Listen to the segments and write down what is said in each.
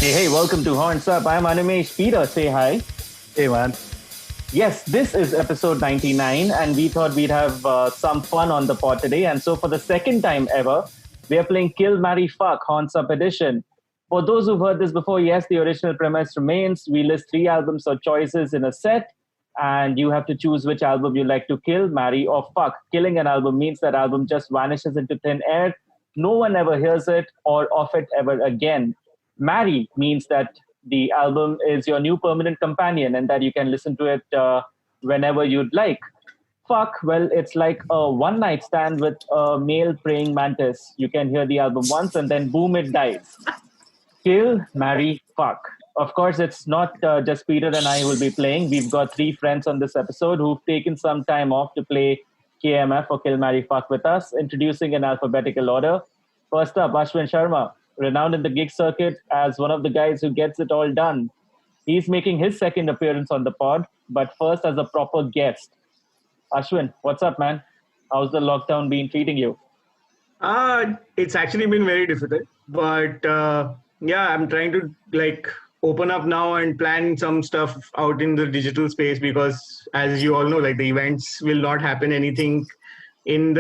Hey, welcome to Horns Up. I'm Animesh. Peter, say hi. Hey, man. Yes, this is episode 99, and we thought we'd have some fun on the pod today. And so, for the second time ever, we are playing Kill, Marry, Fuck, Horns Up Edition. For those who've heard this before, yes, the original premise remains. We list 3 albums or choices in a set, and you have to choose which album you like to kill, marry, or fuck. Killing an album means that album just vanishes into thin air. No one ever hears it or of it ever again. Marry means that the album is your new permanent companion and that you can listen to it whenever you'd like. Fuck, well, it's like a one-night stand with a male praying mantis. You can hear the album once and then boom, it dies. Kill, marry, fuck. Of course, it's not just Peter and I who will be playing. We've got 3 friends on this episode who've taken some time off to play KMF or Kill, Marry, Fuck with us, introducing in alphabetical order. First up, Ashwin Sharma, renowned in the gig circuit as one of the guys who gets it all done. He's making his second appearance on the pod, but first as a proper guest. Ashwin, what's up, man? How's the lockdown been treating you? It's actually been very difficult, but yeah, I'm trying to open up now and plan some stuff out in the digital space because, as you all know, the events will not happen. Anything will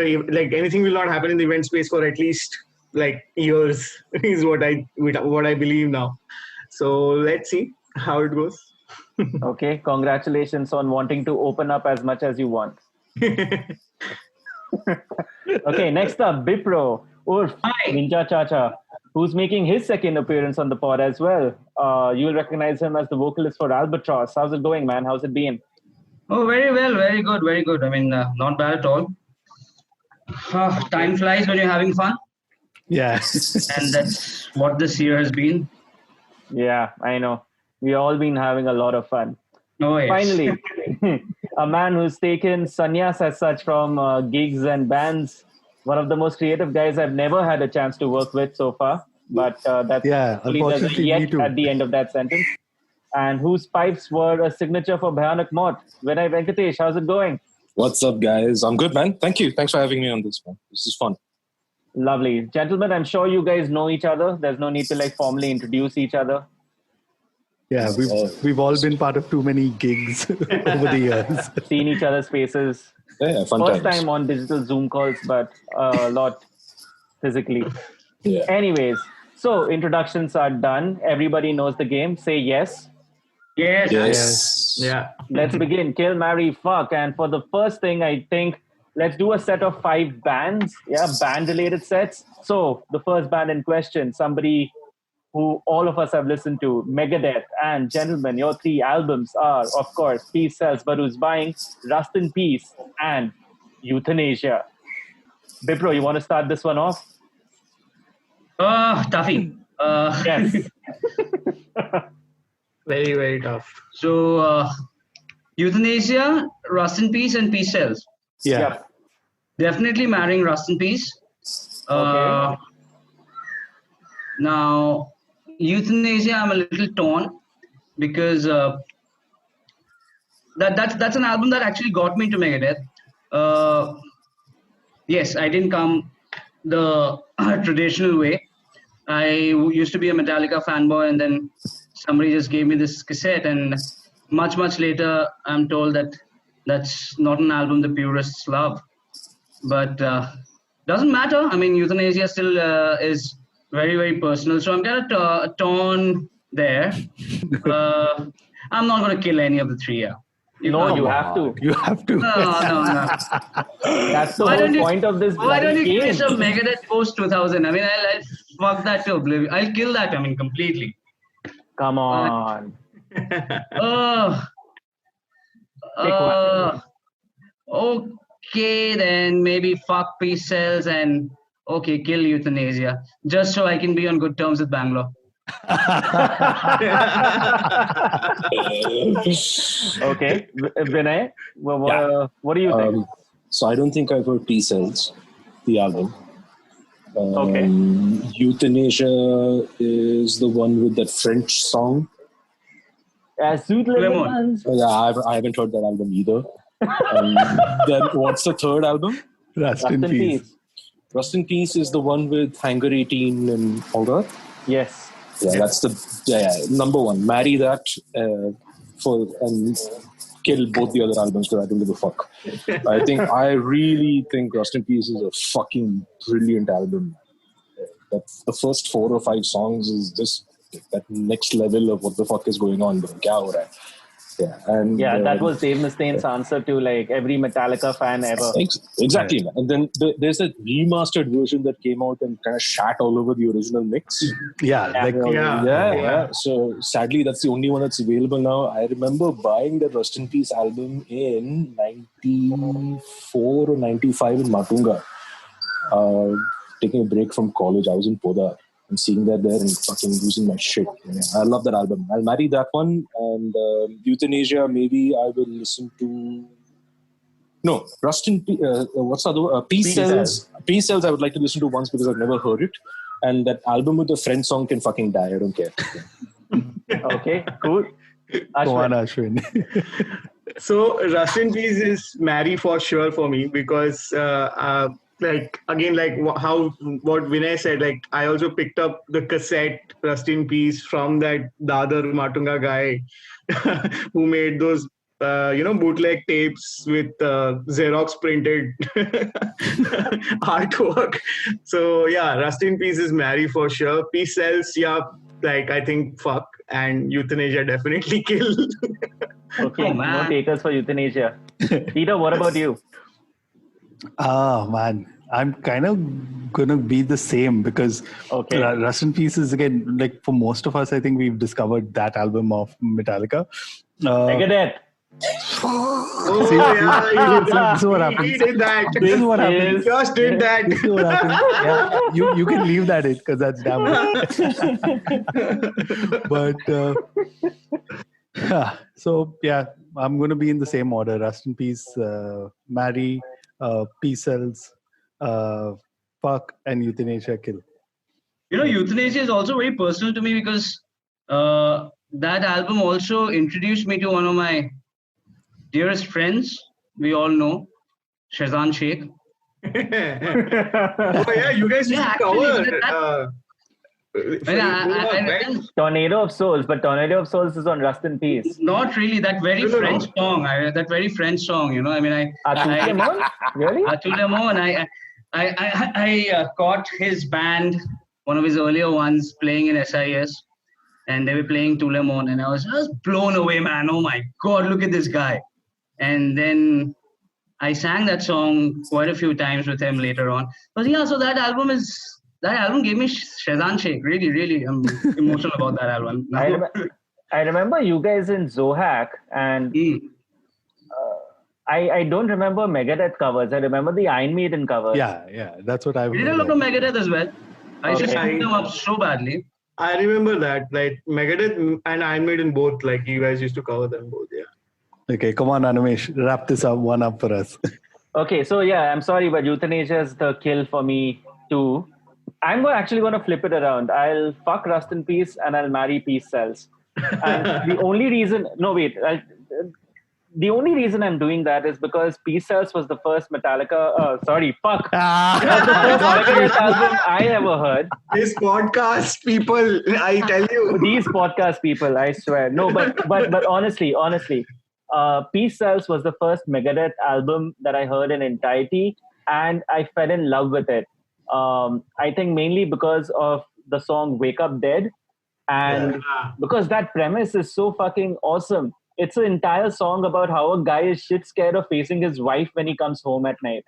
not happen in the event space for at least years is what I believe now. So let's see how it goes. Okay, congratulations on wanting to open up as much as you want. Okay, next up, Bipro, Urf, Ninja Chacha, who's making his second appearance on the pod as well. You'll recognize him as the vocalist for Albatross. How's it going, man? How's it been? Oh, very well. Very good. Very good. I mean, not bad at all. Time flies when you're having fun. Yeah. And that's what this year has been. Yeah, I know. We've all been having a lot of fun. Oh, yes. Finally, a man who's taken sannyas as such from gigs and bands. One of the most creative guys I've never had a chance to work with so far. But that's unfortunately, yet me too. at the end of that sentence. And whose pipes were a signature for Bhayanak Maut. Vinay Venkatesh, how's it going? What's up, guys? I'm good, man. Thank you. Thanks for having me on this one. This is fun. Lovely. Gentlemen, I'm sure you guys know each other. There's no need to formally introduce each other. Yeah, we've all been part of too many gigs over the years. Seen each other's faces. Yeah, fun First times. time on digital Zoom calls, but a lot physically. Yeah. Anyways, so introductions are done. Everybody knows the game. Say yes. Yes. Yes. Yeah. Let's begin. Kill, marry, fuck. And for the first thing, I think let's do a set of 5 bands. Yeah, band-related sets. So the first band in question, somebody who all of us have listened to, Megadeth. And gentlemen, your 3 albums are, of course, Peace Sells, But Who's Buying, Rust in Peace, and Euthanasia. Bipro, you want to start this one off? Toughie. Yes. Very, very tough. So, Euthanasia, Rust in Peace, and Peace Sells. Yeah. Yep. Definitely marrying Rust in Peace. Okay. Now, Euthanasia, I'm a little torn because that's an album that actually got me to Megadeth. Yes, I didn't come the traditional way. I used to be a Metallica fanboy, and then somebody just gave me this cassette, and much later, I'm told that that's not an album the purists love. But doesn't matter. I mean, Euthanasia still is very, very personal. So I'm kind of torn there. I'm not going to kill any of the 3 here. No, you have to. You have to. No. That's the whole point of this Why don't you game. kill some Megadeth post 2000? I mean, I'll fuck that to oblivion. I'll kill that, completely. Come on. Okay, then maybe fuck Peace Sells and kill Euthanasia. Just so I can be on good terms with Bangalore. Okay. Vinay, what do you think? So I don't think I've heard Peace Sells, the album. Okay. Euthanasia is the one with that French song. Sweet Little Lemon. Ones. Yeah, I haven't heard that album either. Then what's the third album? Rust in peace. Rust in Peace is the one with Hangar 18 and all that? Yes. That's the number one. Marry that and kill both the other albums because I don't give a fuck. I really think Rust in Peace is a fucking brilliant album. That's the first 4 or 5 songs is just that next level of what the fuck is going on, bro. Kya ho raha hai? That was Dave Mustaine's answer to like every Metallica fan ever. Exactly. And then there's a remastered version that came out and kind of shat all over the original mix. So sadly, that's the only one that's available now. I remember buying the Rust in Peace album in 94 or 95 in Matunga. Taking a break from college. I was in Poda. And seeing that there and fucking losing my shit. I love that album. I'll marry that one. And Euthanasia, maybe I will listen to... No, Rust in... what's the other one? Peace Cells. Peace Cells I would like to listen to once because I've never heard it. And that album with the Friend song can fucking die. I don't care. Okay, cool. Ashwin. Go on, Ashwin. So Rust in Peace is marry for sure for me because... what Vinay said, like I also picked up the cassette Rust in Peace from that Dadar Matunga guy who made those bootleg tapes with Xerox printed artwork. So yeah, Rust in Peace is marry for sure. Peace Cells, I think fuck, and Euthanasia definitely kill. Okay, no takers for Euthanasia. Peter, what about you? Oh man, I'm kind of gonna be the same because Rust in Peace is again like for most of us. I think we've discovered that album of Metallica. Megadeth. This is what happens. He did that. This is what happens. Just did that. This is what happens. Yeah, you can leave that in because that's damn But so yeah, I'm gonna be in the same order. Rust in Peace, marry. Peace Cells, fuck, and Euthanasia kill. Euthanasia is also very personal to me because that album also introduced me to one of my dearest friends. We all know, Shazan Sheikh. You guys used to cover. Tornado of Souls, but Tornado of Souls is on Rust in Peace. Not really. That very French song. Really? À tous les mots. And I caught his band, one of his earlier ones, playing in SIS, and they were playing Tout le monde, and I was just blown away, man. Oh my God, look at this guy. And then I sang that song quite a few times with him later on. But yeah, so that album gave me Shazan Sheikh. Really, really, I'm emotional about that album. I remember you guys in Zohack, and I don't remember Megadeth covers. I remember the Iron Maiden covers. Yeah, that's what I. We did a lot of Megadeth as well. I used to sing them up so badly. I remember that, like Megadeth and Iron Maiden both. Like you guys used to cover them both. Yeah. Okay, come on, Animesh, wrap this up for us. Okay, so yeah, I'm sorry, but Euthanasia is the kill for me too. I'm actually going to flip it around. I'll fuck Rust in Peace and I'll marry Peace Cells. And the only reason I'm doing that is because Peace Cells was the first Metallica. Fuck. It was the first Megadeth album I ever heard. This podcast people, I tell you. These podcast people, I swear. No, but honestly, Peace Cells was the first Megadeth album that I heard in entirety, and I fell in love with it. I think mainly because of the song Wake Up Dead, and because that premise is so fucking awesome. It's an entire song about how a guy is shit scared of facing his wife when he comes home at night.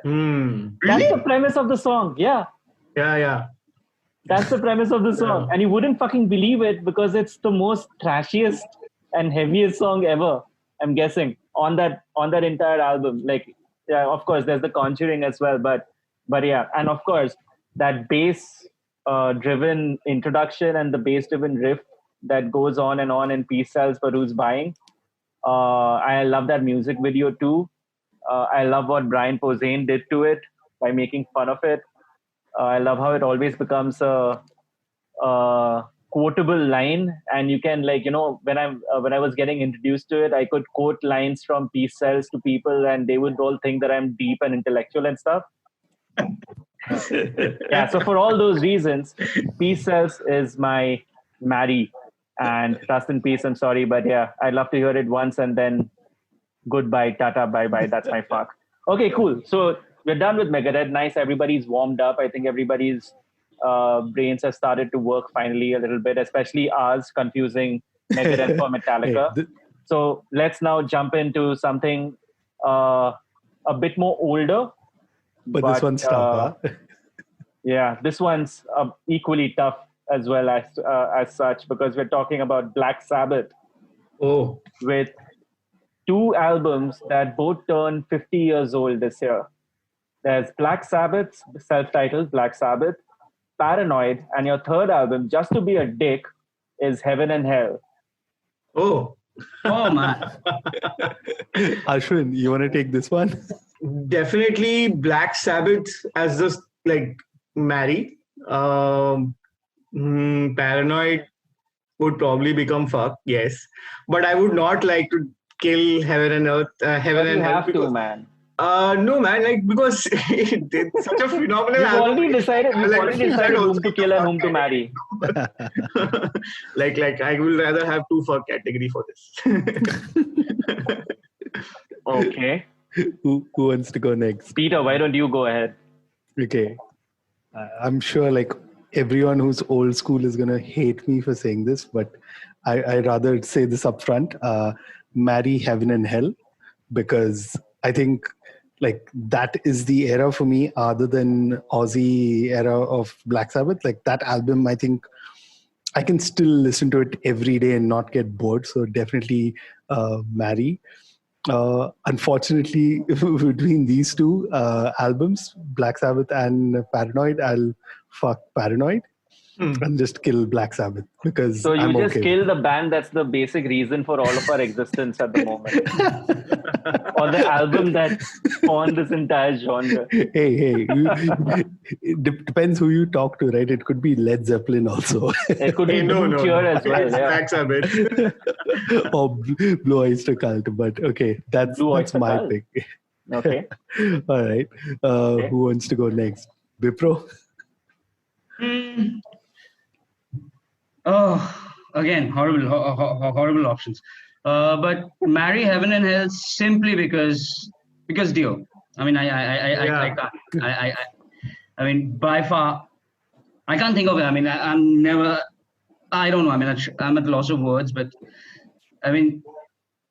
Really? That's the premise of the song. Yeah. That's the premise of the song. And you wouldn't fucking believe it because it's the most trashiest and heaviest song ever, I'm guessing, on that entire album. Like, yeah, of course, there's the Conjuring as well, but yeah, and of course, that bass driven introduction and the bass driven riff that goes on in Peace Cells for Who's Buying. I love that music video too. I love what Brian Posehn did to it by making fun of it. I love how it always becomes a quotable line, and you can, like, when I was getting introduced to it, I could quote lines from Peace Cells to people, and they would all think that I'm deep and intellectual and stuff. Yeah, so for all those reasons, Peace Sells is my marry. And Rust in Peace, I'm sorry, but yeah, I'd love to hear it once and then goodbye, tata, bye-bye. That's my fuck. Okay, cool. So we're done with Megadeth. Nice, everybody's warmed up. I think everybody's brains have started to work finally a little bit, especially ours, confusing Megadeth for Metallica. So let's now jump into something a bit more older. But this one's tough, huh? Yeah, this one's equally tough as well as such, because we're talking about Black Sabbath. Oh. With 2 albums that both turn 50 years old this year. There's Black Sabbath's self-titled Black Sabbath, Paranoid, and your third album, just to be a dick, is Heaven and Hell. Oh. Oh, man. Ashwin, you want to take this one? Definitely Black Sabbath as just like marry. Paranoid would probably become fuck, yes. But I would not like to kill Heaven and Earth, Heaven and Hell. You have to, man. No, man, like, because it's such a phenomenal We've album. already decided whom to kill and whom to marry. like I will rather have 2 fuck category for this. Okay. Who wants to go next? Peter, why don't you go ahead? Okay. I'm sure like everyone who's old school is going to hate me for saying this, but I rather say this up front. Marry Heaven and Hell, because I think like that is the era for me, other than Aussie era of Black Sabbath. Like that album, I think I can still listen to it every day and not get bored. So definitely marry. Unfortunately, between these 2 albums, Black Sabbath and Paranoid, I'll fuck Paranoid and just kill Black Sabbath, because so you I'm just okay. kill the band that's the basic reason for all of our existence at the moment, or the album that spawned this entire genre. Hey, it depends who you talk to, right? It could be Led Zeppelin also. It could be Blue Cure as well. Yeah. Black Sabbath. Or Blue Oyster Cult, but okay, that's my Cult. pick. Okay. All right. Okay. Who wants to go next? Bipro? Oh, again, horrible options. But marry Heaven and Hell simply because Dio. I mean, I can't. I mean, by far, I can't think of it. I mean, I don't know. I mean, I'm at loss of words, but I mean,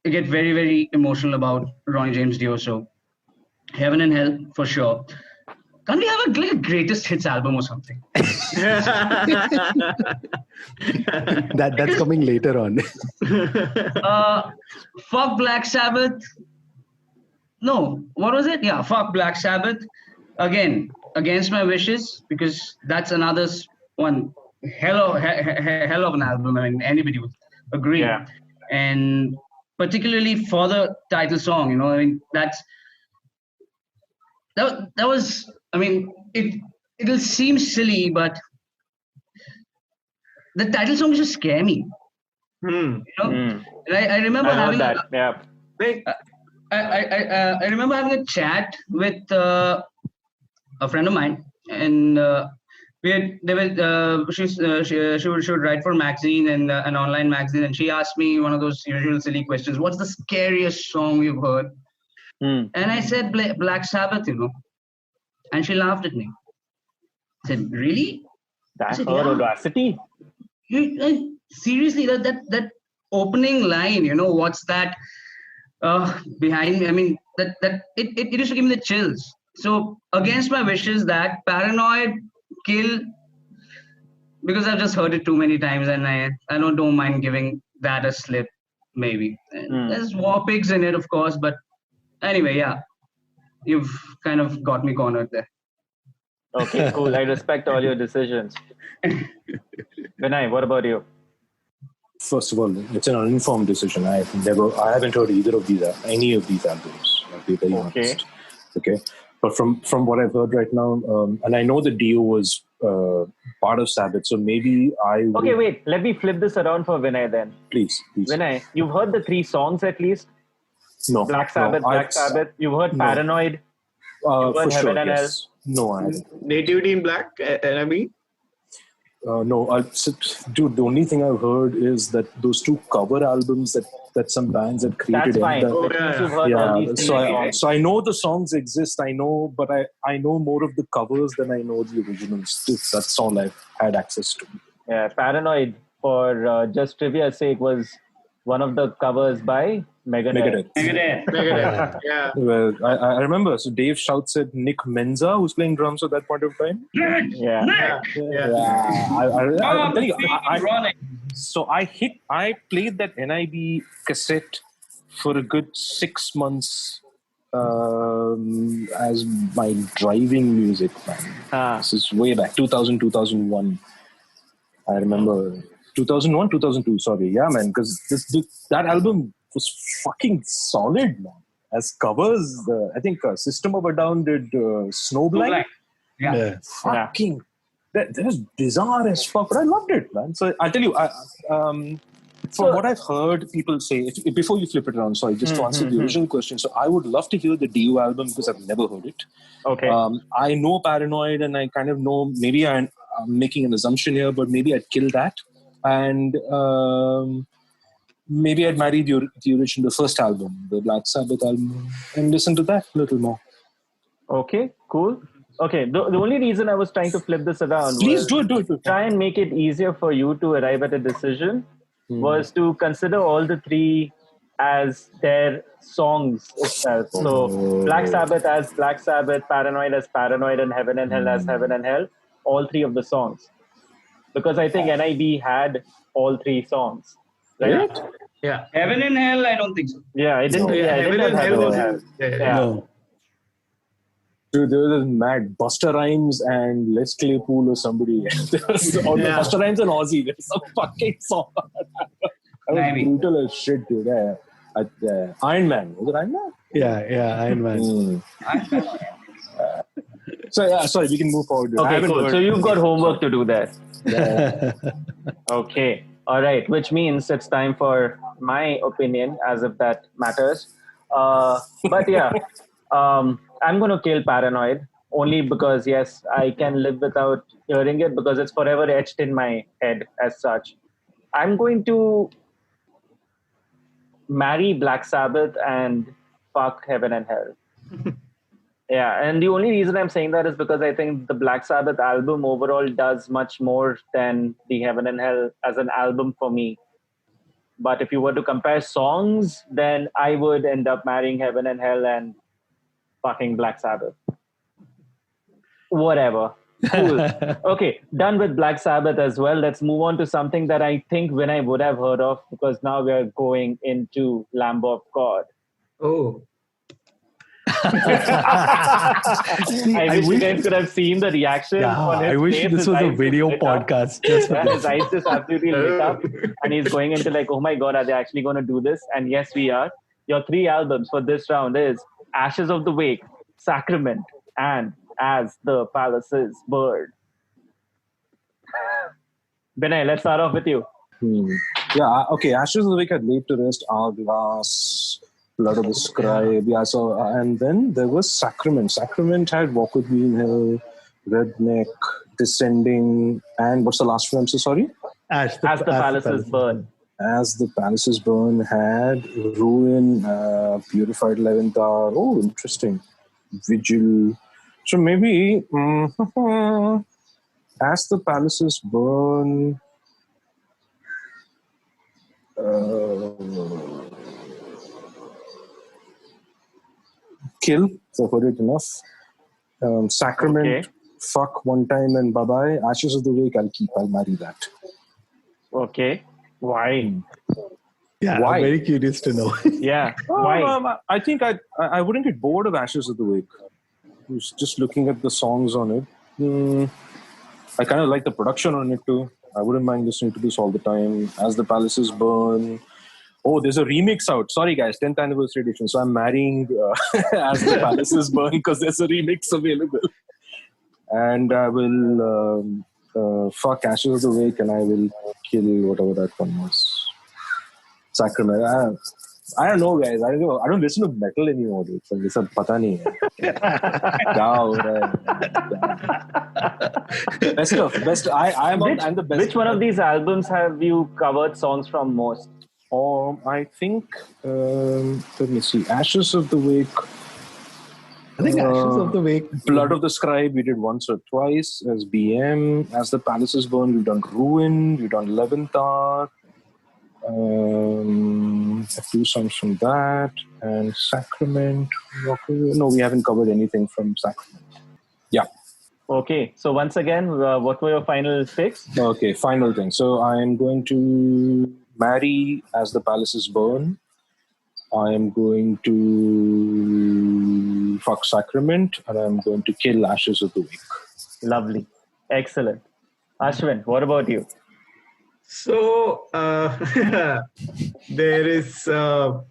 I get very, very emotional about Ronnie James Dio. So Heaven and Hell for sure. Can't we have a greatest hits album or something? That's coming later on. Fuck Black Sabbath. No, what was it? Yeah, fuck Black Sabbath. Again, against my wishes, because that's another one hell of an album. I mean, anybody would agree. Yeah. And particularly for the title song, you know, I mean, that was. I mean, it'll seem silly, but the title song just scare me. You know, and I remember having that. Yeah. I remember having a chat with a friend of mine, and she would write for a magazine and an online magazine, and she asked me one of those usual silly questions: "What's the scariest song you've heard?" And I said Black Sabbath, you know. And she laughed at me. I said, "Really?" That's her audacity. Seriously, that opening line, you know, what's that behind me? I mean, that it used to give me the chills. So against my wishes, that Paranoid, kill, because I've just heard it too many times, and I don't mind giving that a slip, maybe. There's War Pigs in it, of course, but anyway, yeah. You've kind of got me cornered there. Okay, cool. I respect all your decisions. Vinay, what about you? First of all, it's an uninformed decision. I haven't heard any of these albums. I'll be very honest. Okay. But from what I've heard right now, and I know that Dio was part of Sabbath, so maybe Okay, wait. Let me flip this around for Vinay then. Please. Vinay, you've heard the 3 songs at least? No. Black Sabbath. You've heard Paranoid. You've heard for Heaven sure, and yes. No, I haven't. Nativity in Black, NIB? No, dude, the only thing I've heard is that those two cover albums that some bands had created. That's fine. Oh, That means yeah. you've heard all these things. So I know the songs exist. I know, but I know more of the covers than I know the originals. That's all I've had access to. Yeah, Paranoid, for just trivia's sake, was one of the covers by Megadeth. Megadeth. Yeah. Well, I remember. So Dave shouts at Nick Menza, who's playing drums at that point of time. Yeah. I'm telling you, so I played that NIB cassette for a good 6 months as my driving music, man. This is way back, 2000, 2001. I remember 2001, 2002, sorry. Yeah, man, because that album was fucking solid, man. As covers, I think System of a Down did Snowblind. Yeah. Fucking, that was bizarre as fuck, but I loved it, man. So I'll tell you, from what I've heard people say, before you flip it around, sorry, just to answer the original question. So I would love to hear the Dio album because I've never heard it. Okay. I know Paranoid and I kind of know, maybe I'm making an assumption here, but maybe I'd kill that. And maybe I'd marry the original, the first album, the Black Sabbath album, and listen to that a little more. Okay, cool. Okay, the only reason I was trying to flip this around Please was do it. try and make it easier for you to arrive at a decision was to consider all the three as their songs itself. So Black Sabbath as Black Sabbath, Paranoid as Paranoid, and Heaven and Hell as Heaven and Hell, all three of the songs. Because I think NIB had all three songs. Right? Yeah. Heaven and Hell, I don't think so. Yeah, I didn't. Yeah, I Heaven didn't and have Hell Heaven was and Hell. in- Yeah. No. Dude, there was this mad Buster Rhymes and Les Claypool or somebody. Buster Rhymes and Ozzy. There's some fucking song. That was brutal as shit, dude. Iron Man. Was it Iron Man? Yeah, Iron Man. Sorry, we can move forward. Okay, cool. So you've got homework to do there. Okay. All right. Which means it's time for my opinion, as if that matters. But yeah, I'm going to kill Paranoid only because, yes, I can live without hearing it because it's forever etched in my head as such. I'm going to marry Black Sabbath and fuck Heaven and Hell. Yeah, and the only reason I'm saying that is because I think the Black Sabbath album overall does much more than the Heaven and Hell as an album for me. But if you were to compare songs, then I would end up marrying Heaven and Hell and fucking Black Sabbath. Whatever. Cool. Okay, done with Black Sabbath as well. Let's move on to something that I think Vinay would have heard of because now we're going into Lamb of God. Oh. I wish you guys could have seen the reaction. On his I wish face. this His was a eyes video just lit up. podcast. Just for His eyes just absolutely lit up. And he's going into like, oh my God, are they actually going to do this? And yes, we are. Your three albums for this round is Ashes of the Wake, Sacrament, and As the Palaces Burn. Vinay, let's start off with you. Yeah, okay. Ashes of the Wake had laid to rest Hourglass, Blood of the Scribe. Yeah, so, and then there was Sacrament. Sacrament had Walk With Me in Hell, Redneck, Descending, and what's the last one? I'm so sorry? As the Palaces Burn. As the Palaces Burn had Ruin, Purified 11th Hour. Oh, interesting. Vigil. So maybe As the Palaces Burn. Kill, so I've heard it enough. Sacrament, fuck one time and bye-bye. Ashes of the Wake, I'll marry that. Okay. Why? Yeah, Why? I'm very curious to know. Yeah. Why? I think I wouldn't get bored of Ashes of the Wake. Just looking at the songs on it. I kind of like the production on it too. I wouldn't mind listening to this all the time. As the Palaces Burn. Oh, there's a remix out. Sorry, guys, 10th anniversary edition. So I'm marrying As the Palaces Burn because there's a remix available. And I will fuck Ashes of the Wake and I will kill whatever that one was. Sacrament. I don't know, guys. I don't listen to metal anymore, dude. So this is pata nahi hai. Kya ho raha hai? Best. I'm the best. Which one of these albums have you covered songs from most? I think. Let me see. Ashes of the Wake. I think Ashes of the Wake. Blood of the Scribe, we did once or twice. As BM, As the Palaces Burn, we've done Ruin, we've done 11th Hour. A few songs from that. And Sacrament. No, we haven't covered anything from Sacrament. Yeah. Okay, so once again, what were your final picks? Okay, final thing. So I'm going to marry As the Palaces Burn. I am going to fuck Sacrament, and I'm going to kill Ashes of the Wake. Lovely. Excellent. Ashwin, what about you? So there is so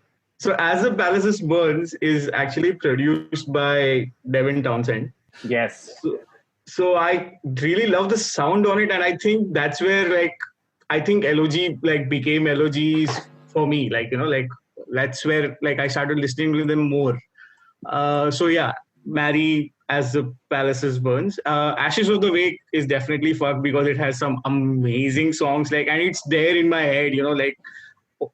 As the Palaces Burns is actually produced by Devin Townsend. Yes. So I really love the sound on it, and I think that's where I think LOG became LOGs for me. That's where I started listening to them more. So yeah, marry As the Palaces Burns. Ashes of the Wake is definitely fucked because it has some amazing songs and it's there in my head,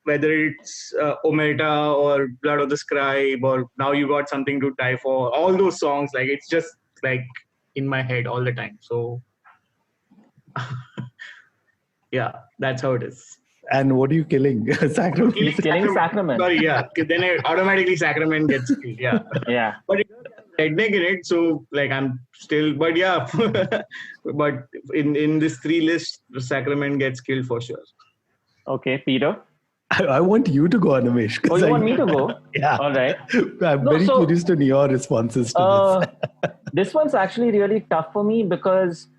whether it's Omerta or Blood of the Scribe or Now You Got Something to Die For, all those songs, it's just in my head all the time. So yeah, that's how it is. And what are you killing? Sacrament. He's killing Sacrament. Sorry, yeah. Then automatically Sacrament gets killed. Yeah. Yeah. But it does have redneck in it, so I'm still. But yeah, but in this 3 list, Sacrament gets killed for sure. Okay, Peter. I want you to go, Animesh. Oh, you want me to go? Yeah. All right. I'm very curious to know your responses to this. This one's actually really tough for me because,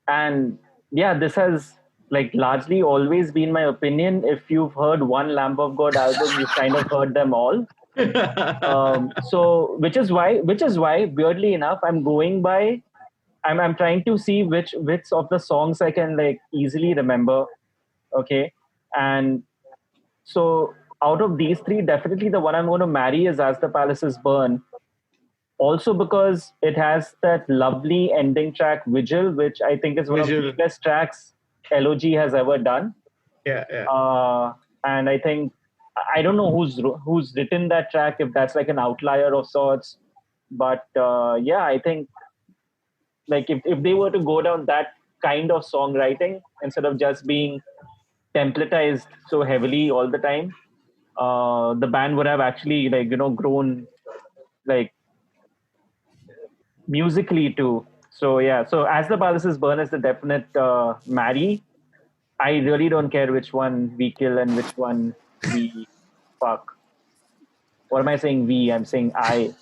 this has largely always been my opinion. If you've heard one Lamb of God album, you've kind of heard them all. So which is why weirdly enough, I'm going by, I'm trying to see which of the songs I can easily remember. Okay. And so out of these 3, definitely the one I'm going to marry is As the Palaces Burn. Also because it has that lovely ending track, Vigil, which I think is one of the best tracks LOG has ever done. Yeah. And I think, I don't know who's written that track, if that's an outlier of sorts. But I think if they were to go down that kind of songwriting, instead of just being templatized so heavily all the time, the band would have actually grown musically too. So yeah, so As the Palaces Burn is the definite marry. I really don't care which one we kill and which one we fuck. What am I saying? We? I'm saying I.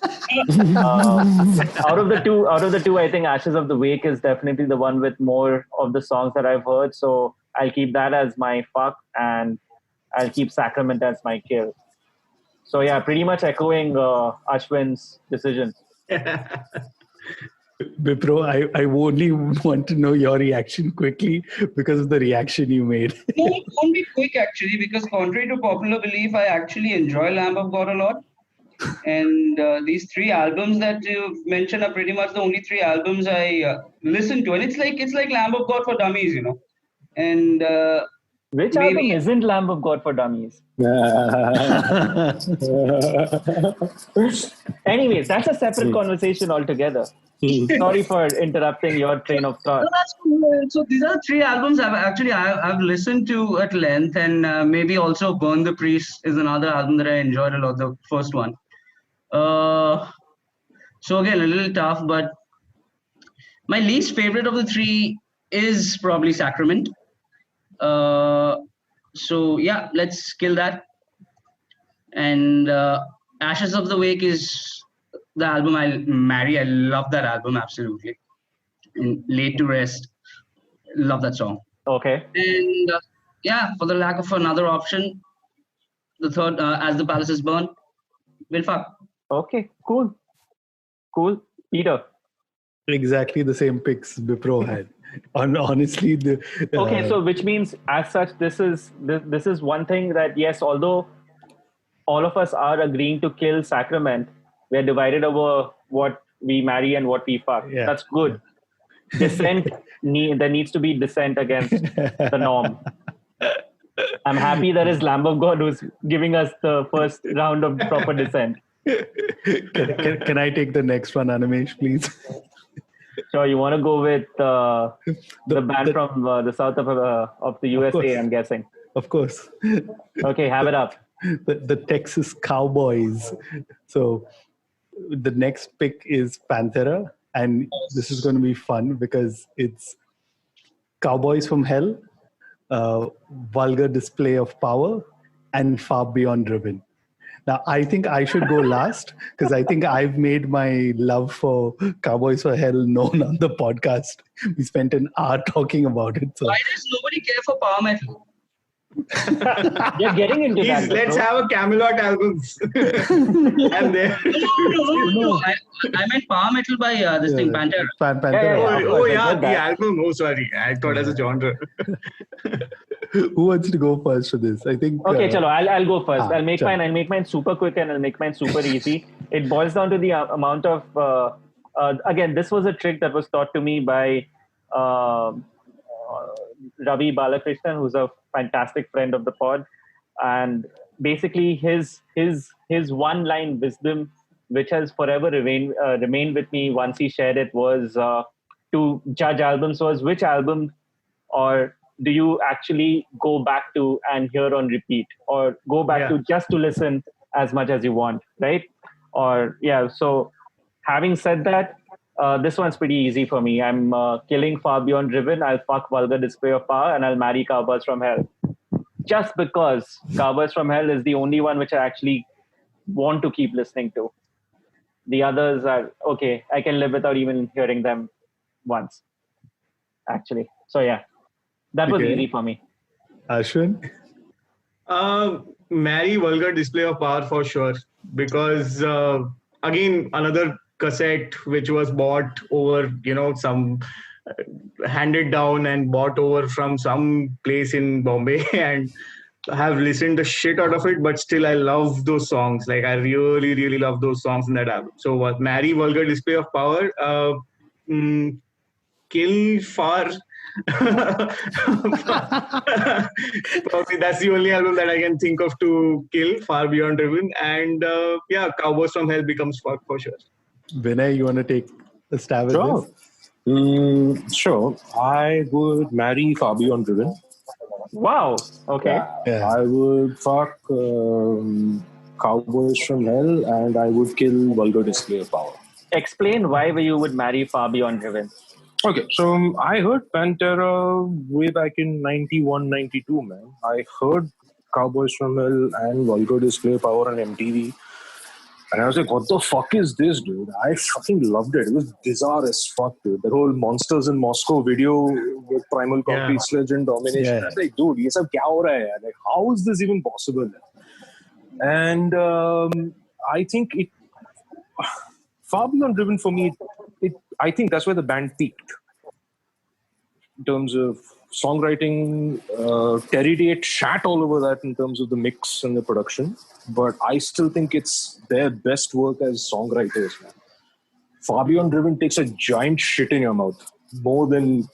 Out of the two, I think Ashes of the Wake is definitely the one with more of the songs that I've heard. So I'll keep that as my fuck, and I'll keep Sacrament as my kill. So yeah, pretty much echoing Ashwin's decision. Bipro, I only want to know your reaction quickly because of the reaction you made. No, it won't be quick actually, because contrary to popular belief, I actually enjoy Lamb of God a lot. And these 3 albums that you've mentioned are pretty much the only 3 albums I listen to. And it's like Lamb of God for dummies, And which album isn't Lamb of God for Dummies? Anyways, that's a separate conversation altogether. Sorry for interrupting your train of thought. No, that's cool. So these are 3 albums I've listened to at length, and maybe also Burn the Priest is another album that I enjoyed a lot, the first one. So again, a little tough, but my least favorite of the 3 is probably Sacrament. So yeah, let's kill that. And Ashes of the Wake is the album I'll marry. I love that album, absolutely. And Laid to Rest, love that song. Okay. And for the lack of another option, the third, As the Palaces Burn, will fuck. Okay, cool. Peter. Exactly the same picks Bipro had. Honestly, okay, so which means as such, this is one thing that, yes, although all of us are agreeing to kill Sacrament, we're divided over what we marry and what we fuck. Yeah. That's good. Dissent, there needs to be dissent against the norm. I'm happy there is Lamb of God who's giving us the first round of proper dissent. Can I take the next one, Animesh, please? Sure, you want to go with the band from the south of the USA, I'm guessing. Of course. Okay, have it up. The Texas Cowboys. So the next pick is Pantera, and this is going to be fun because it's Cowboys from Hell, Vulgar Display of Power, and Far Beyond Driven. Now, I think I should go last because I think I've made my love for Cowboys for Hell known on the podcast. We spent an hour talking about it. So. Why does nobody care for power metal? You're getting into that. Let's have a Camelot albums. And then No. I meant power metal by this thing, Pantera. Pantera. The album. Oh, sorry. I thought as a genre. Who wants to go first for this? I think. Okay, chalo. I'll go first. I'll make sure. mine super quick and I'll make mine super easy. It boils down to the amount of. Again, this was a trick that was taught to me by Ravi Balakrishnan, who's a fantastic friend of the pod, and basically his one-line wisdom, which has forever remained with me once he shared it, was to judge albums was which album or do you actually go back to and hear on repeat, or go back to just to listen as much as you want, right? Or so having said that, this one's pretty easy for me. I'm killing Far Beyond Driven, I'll fuck Vulgar Display of Power, and I'll marry Cowboys from Hell. Just because Cowboys from Hell is the only one which I actually want to keep listening to. The others are, okay, I can live without even hearing them once, actually. So that was easy for me. Ashwin? Marry Vulgar Display of Power for sure. Because, again, another cassette which was bought over, some handed down and bought over from some place in Bombay, and I have listened the shit out of it, but still I love those songs. Like I really, really love those songs in that album. So marry Vulgar Display of Power, kill Far. Probably that's the only album that I can think of to kill, Far Beyond Driven, and Cowboys from Hell becomes fuck for sure. Vinay, you want to take a stab at this? Sure. I would marry Far Beyond Driven. Wow. Okay. Yeah. I would fuck Cowboys from Hell, and I would kill Vulgar Display of Power. Explain why you would marry Far Beyond Driven. Okay, so I heard Pantera way back in 91, 92, man. I heard Cowboys from Hell and Vulgar Display of Power on MTV. And I was like, what the fuck is this, dude? I fucking loved it. It was bizarre as fuck, dude. The whole Monsters in Moscow video with Primal Concrete Sledge and Domination. Yeah. I was like, dude, ye sab kya ho raha hai? Like, how is this even possible? And I think Far Beyond Driven for me, I think that's where the band peaked. In terms of songwriting, Terry Date shat all over that in terms of the mix and the production. But I still think it's their best work as songwriters, man. Far Beyond Driven takes a giant shit in your mouth. More than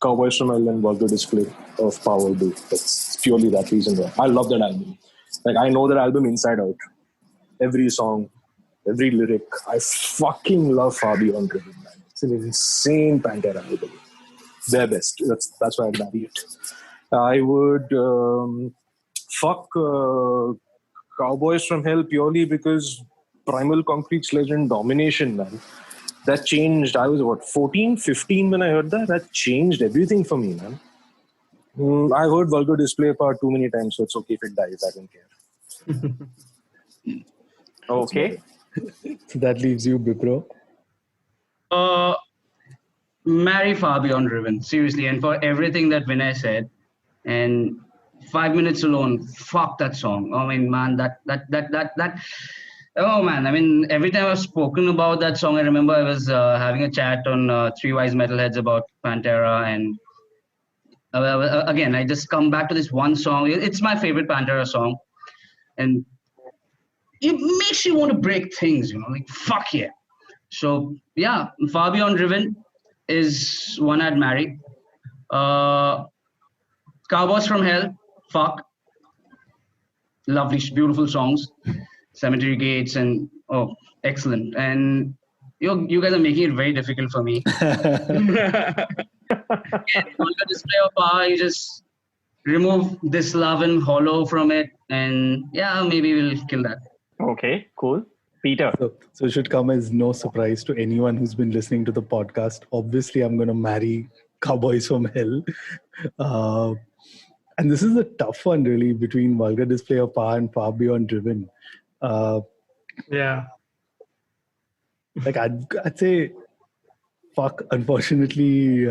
Cowboys from Hell and Vulgar Display of Power do. That's purely that reason why. I love that album. Like, I know that album inside out. Every song, every lyric. I fucking love Far Beyond Driven, man. It's an insane Pantera album. Their best. That's why I'd marry it. I would fuck Cowboys from Hell purely because Primal Concrete Sledge and Domination, man. That changed. I was 14, 15 when I heard that. That changed everything for me, man. I've heard Vulgar Display of Power too many times, so it's okay if it dies. I don't care. Okay. So that leaves you, Bipro. Marry Far Beyond Driven, seriously, and for everything that Vinay said, and 5 minutes alone, fuck that song. I mean, man, that. Oh man, I mean, every time I've spoken about that song, I remember I was having a chat on Three Wise Metalheads about Pantera, and again, I just come back to this one song. It's my favorite Pantera song, and it makes you want to break things, like fuck yeah. So yeah, Far Beyond Driven is one I'd marry. Cowboys from Hell, fuck. Lovely, beautiful songs. Cemetery Gates and excellent. And you guys are making it very difficult for me. Vulgar display of power, you just remove this love and hollow from it, and yeah, maybe we'll kill that. Okay, cool. Peter. So it should come as no surprise to anyone who's been listening to the podcast. Obviously, I'm going to marry Cowboys from Hell. And this is a tough one, really, between Vulgar Display of Power and Far Beyond Driven. Yeah. Like I'd say, fuck, unfortunately,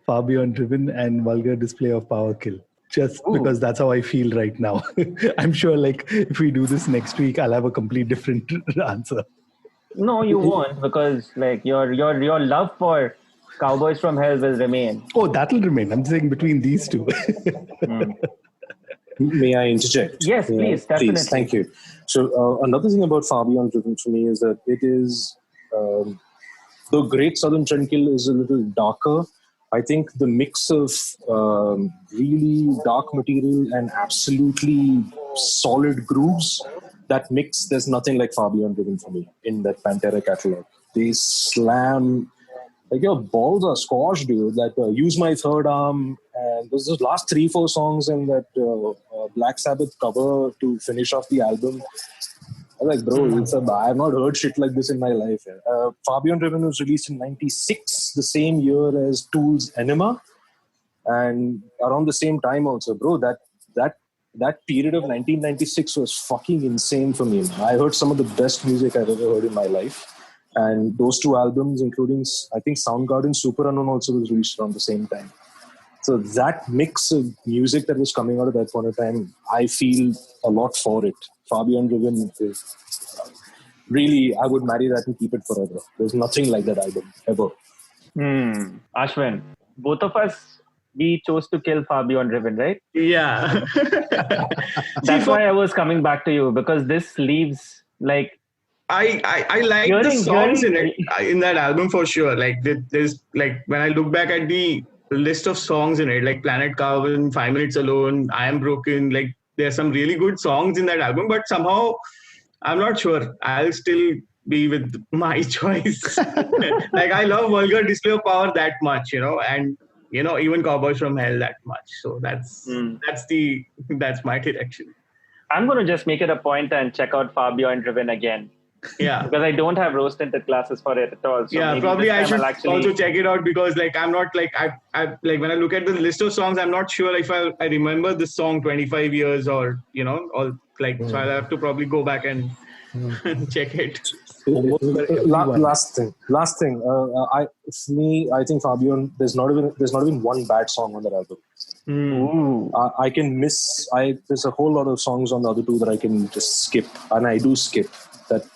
Far Beyond Driven and Vulgar Display of Power kill. Just because that's how I feel right now. I'm sure, like, if we do this next week, I'll have a complete different answer. No, you won't, because like your love for Cowboys from Hell will remain. Oh, that'll remain. I'm saying between these two. May I interject? Yes, please, definitely. Please, thank you. So another thing about Far Beyond Driven for me is that it is, the Great Southern Trendkill is a little darker. I think the mix of really dark material and absolutely solid grooves, that mix, there's nothing like Far Beyond Driven for me in that Pantera catalog. They slam, like your balls are squashed, dude. That Use My Third Arm, and there's those last 3-4 songs and that Black Sabbath cover to finish off the album. I was like, bro, I have not heard shit like this in my life. Far Beyond Driven was released in 96, the same year as Tool's Enema. And around the same time also, bro, that period of 1996 was fucking insane for me. I heard some of the best music I've ever heard in my life. And those two albums, including, I think, Soundgarden Super Unknown also was released around the same time. So that mix of music that was coming out at that point of time, I feel a lot for it. Far Beyond Driven is really, I would marry that and keep it forever. There's nothing like that album, ever. Ashwin, both of us, we chose to kill Far Beyond Driven, right? Yeah. That's why I was coming back to you, because this leaves like... I like the songs in that album for sure. Like there's like, when I look back at the list of songs in it, like Planet Carbon, 5 Minutes Alone, I Am Broken, like there's some really good songs in that album, but somehow I'm not sure. I'll still be with my choice. Like I love Vulgar Display of Power that much, and even Cowboys from Hell that much. So that's my direction. I'm going to just make it a point and check out Far Beyond Driven again. Yeah, because I don't have rose tinted glasses for it at all. So yeah, probably I should also check it out, because like I'm not like I like when I look at the list of songs, I'm not sure if I remember this song 25 years or or like so I'll have to probably go back and check it. Last thing. I think Far Beyond, there's not even one bad song on that album. I can miss. There's a whole lot of songs on the other two that I can just skip, and I do skip. That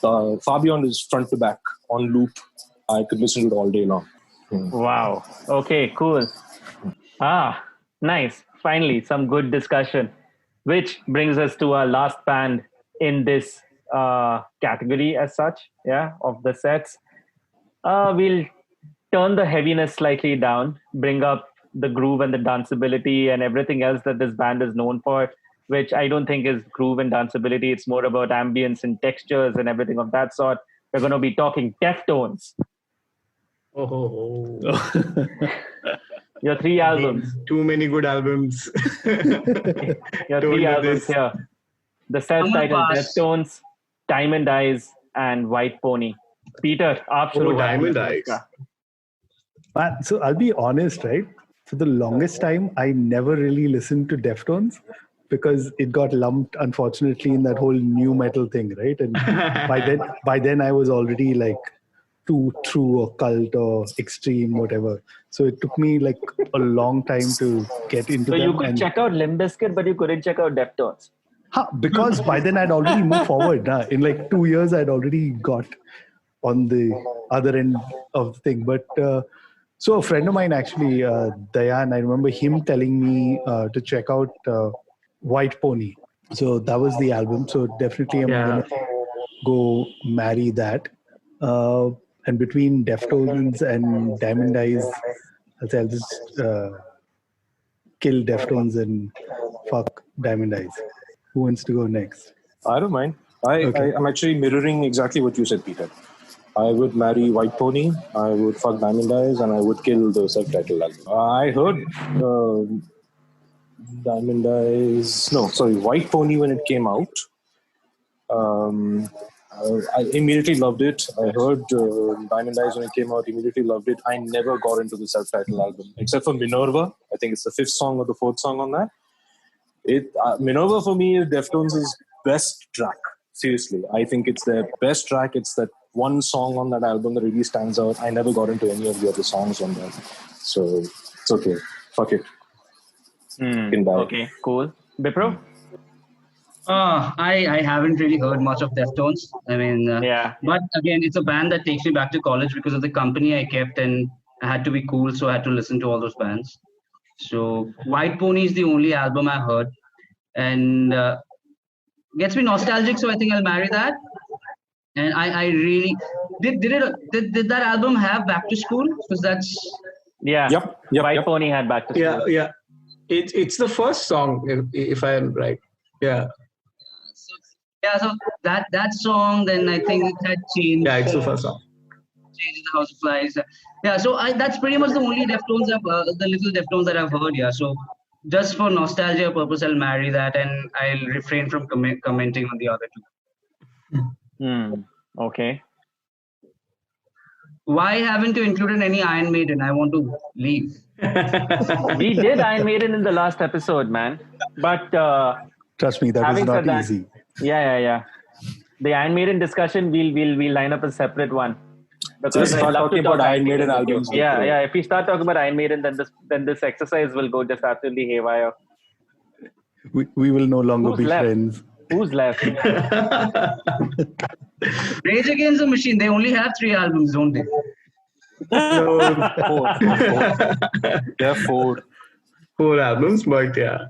Far Beyond is front to back on loop. I could listen to it all day long. Wow. Okay, cool. Nice. Finally, some good discussion, which brings us to our last band in this category as such, of the sets. We'll turn the heaviness slightly down, bring up the groove and the danceability and everything else that this band is known for, which I don't think is groove and danceability. It's more about ambience and textures and everything of that sort. We're going to be talking Deftones. Oh. Your 3 albums. Too many good albums. Your 3 albums here. The self-titled Deftones, Diamond Eyes, and White Pony. Peter, Diamond Eyes. So I'll be honest, right? For the longest time, I never really listened to Deftones, because it got lumped, unfortunately, in that whole new metal thing, right? And by then I was already like too true or cult or extreme, whatever. So it took me like a long time to get into them. So you could check out Limp Bizkit, but you couldn't check out Deftones. Because by then I'd already moved forward. In like 2 years, I'd already got on the other end of the thing. But so a friend of mine, actually, Dayan, I remember him telling me to check out White Pony. So that was the album. So definitely I'm going to go marry that. And between Deftones and Diamond Eyes, I'll just kill Deftones and fuck Diamond Eyes. Who wants to go next? I don't mind. Okay. I'm actually mirroring exactly what you said, Peter. I would marry White Pony, I would fuck Diamond Eyes, and I would kill the self-titled album. I heard Diamond Eyes... No, sorry, White Pony when it came out. I immediately loved it. I heard Diamond Eyes when it came out, immediately loved it. I never got into the self-titled album, except for Minerva. I think it's the 5th song or the 4th song on that. Minerva for me is Deftones' best track. Seriously, I think it's their best track. It's that one song on that album that really stands out. I never got into any of the other songs on that. So it's okay. Fuck it. Okay, cool. Bipro? I haven't really heard much of Deftones. I mean, Yeah. But again, it's a band that takes me back to college because of the company I kept, and I had to be cool, so I had to listen to all those bands. So White Pony is the only album I heard, and gets me nostalgic. So I think I'll marry that. And I really did that album have Back to School? Because that's Yeah. Yep. White Pony had Back to School. Yeah. It's the first song, if I am right. Yeah. So that song, then I think it had changed. Yeah, it's the first song. Changed the House of Flies. Yeah, so that's pretty much the only Deftones the little Deftones that I've heard. Yeah, so just for nostalgia purpose, I'll marry that, and I'll refrain from commenting on the other two. Okay. Why haven't you included any Iron Maiden? I want to leave. We did Iron Maiden in the last episode, man. But Trust me, that was having not said that, easy. Yeah. The Iron Maiden discussion, we'll line up a separate one. Because Just I'd start love to talking talk about Iron Maiden with you. albums. Yeah. If we start talking about Iron Maiden, then this exercise will go just absolutely haywire. We will no longer Who's be left? friends. Who's left? Rage Against the Machine, they only have 3 albums, don't they? Four. There are 4. 4 albums, but yeah.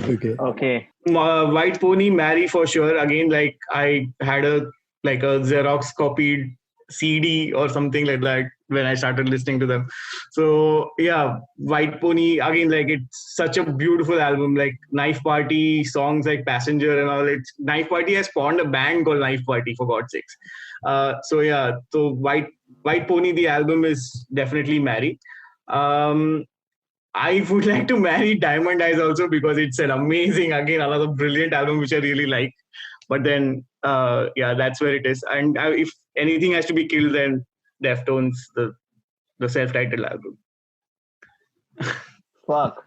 Okay. White Pony, marry for sure. Again, like I had a Xerox copied CD or something like that when I started listening to them. So yeah, White Pony, again, like it's such a beautiful album, like Knife Party, songs like Passenger and all. Knife Party has spawned a band called Knife Party, for God's sakes. So White Pony, the album is definitely marry. I would like to marry Diamond Eyes also because it's an amazing, again, another brilliant album which I really like. But then, that's where it is. And if anything has to be killed, then Deftones, the self-titled album. Fuck.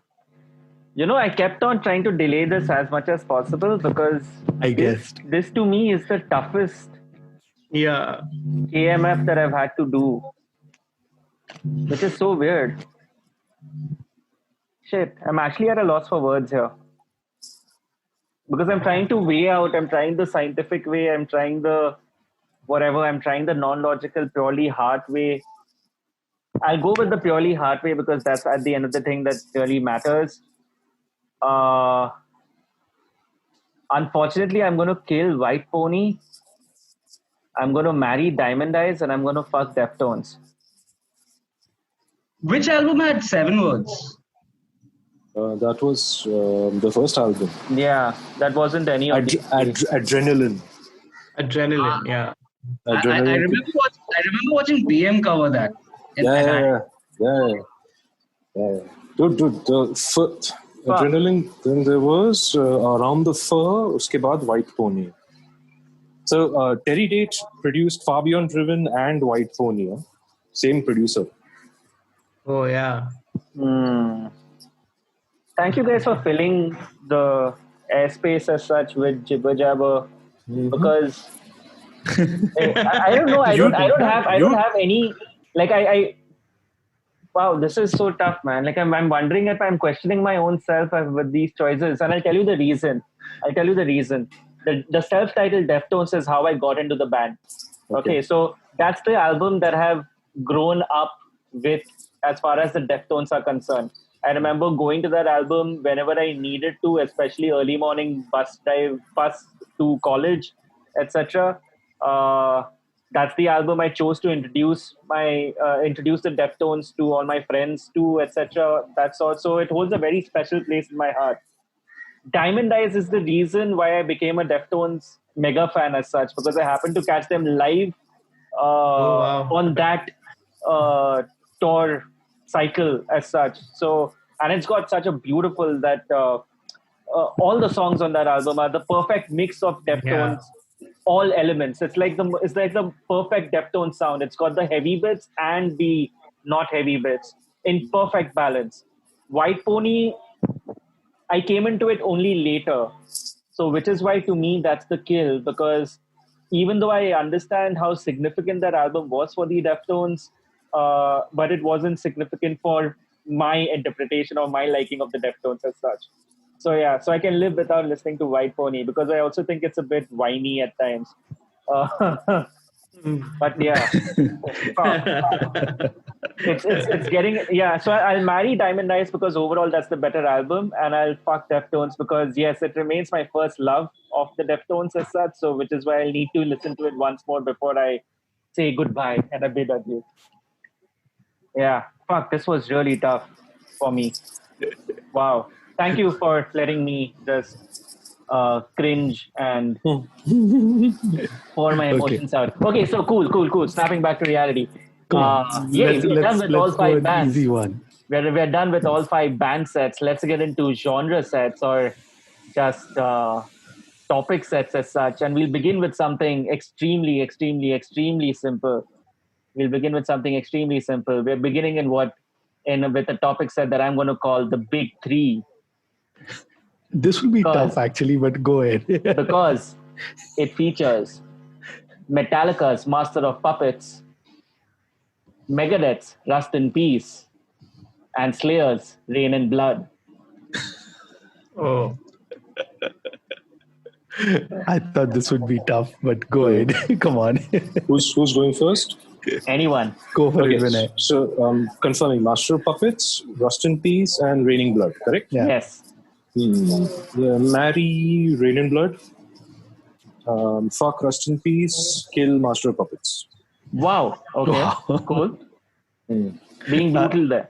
I kept on trying to delay this as much as possible because I guessed. This to me is the toughest Yeah. KMF that I've had to do, which is so weird. Shit, I'm actually at a loss for words here. Because I'm trying to weigh out, I'm trying the scientific way, I'm trying the whatever, I'm trying the non-logical, purely heart way. I'll go with the purely heart way because that's at the end of the thing that really matters. Unfortunately, I'm going to kill White Pony. I'm going to marry Diamond Eyes and I'm going to fuck Deftones. Which album had 7 words? That was the first album. Yeah, that wasn't any of the... Adrenaline. Adrenaline, yeah. I remember watching BM cover that. Yeah. Dude, the Adrenaline, then there was Around the Fur, uske baad White Pony. So Terry Date produced Far Beyond Driven and White Pony. Same producer. Oh, yeah. Thank you guys for filling the airspace as such with jibber jabber because I don't know. I don't have any wow, this is so tough, man. Like I'm wondering if I'm questioning my own self with these choices, and I'll tell you the reason. The self-titled Deftones is how I got into the band. Okay, so that's the album that I have grown up with as far as the Deftones are concerned. I remember going to that album whenever I needed to, especially early morning bus to college, etc. That's the album I chose to introduce the Deftones to all my friends to, etc. That's also, it holds a very special place in my heart. Diamond Eyes is the reason why I became a Deftones mega fan as such, because I happened to catch them live wow. on that tour cycle as such. So, and it's got such a beautiful that all the songs on that album are the perfect mix of Deftones, all elements. It's like the perfect Deftones sound. It's got the heavy bits and the not heavy bits in perfect balance. White Pony, I came into it only later. So, which is why to me that's the kill, because even though I understand how significant that album was for the Deftones, but it wasn't significant for my interpretation or my liking of the Deftones as such. So yeah, so I can live without listening to White Pony, because I also think it's a bit whiny at times. But yeah, it's getting, yeah. So I'll marry Diamond Eyes because overall that's the better album, and I'll fuck Deftones because yes, it remains my first love of the Deftones as such. So which is why I'll need to listen to it once more before I say goodbye and a bid adieu. Yeah, fuck, this was really tough for me. Wow. Thank you for letting me just cringe and pour my emotions out. Okay, so cool. Snapping back to reality. We're done with all 5 bands. Easy one. We're done with all 5 band sets. Let's get into genre sets or just topic sets as such. And we'll begin with something extremely simple. We're beginning with a topic set that I'm going to call the Big Three. This will be tough actually, but go ahead. Because it features Metallica's Master of Puppets, Megadeth's Rust in Peace, and Slayer's Rain and Blood. Oh. I thought this would be tough, but go ahead. Come on. Who's going first? Anyone. Go for it, Vinay. So, confirming Master of Puppets, Rust in Peace, and Raining Blood, correct? Yeah. Yes. Yeah, marry Rain and Blood. Fuck Rust in Peace, kill Master of Puppets. Wow. Okay. Wow. Cool. Being brutal there.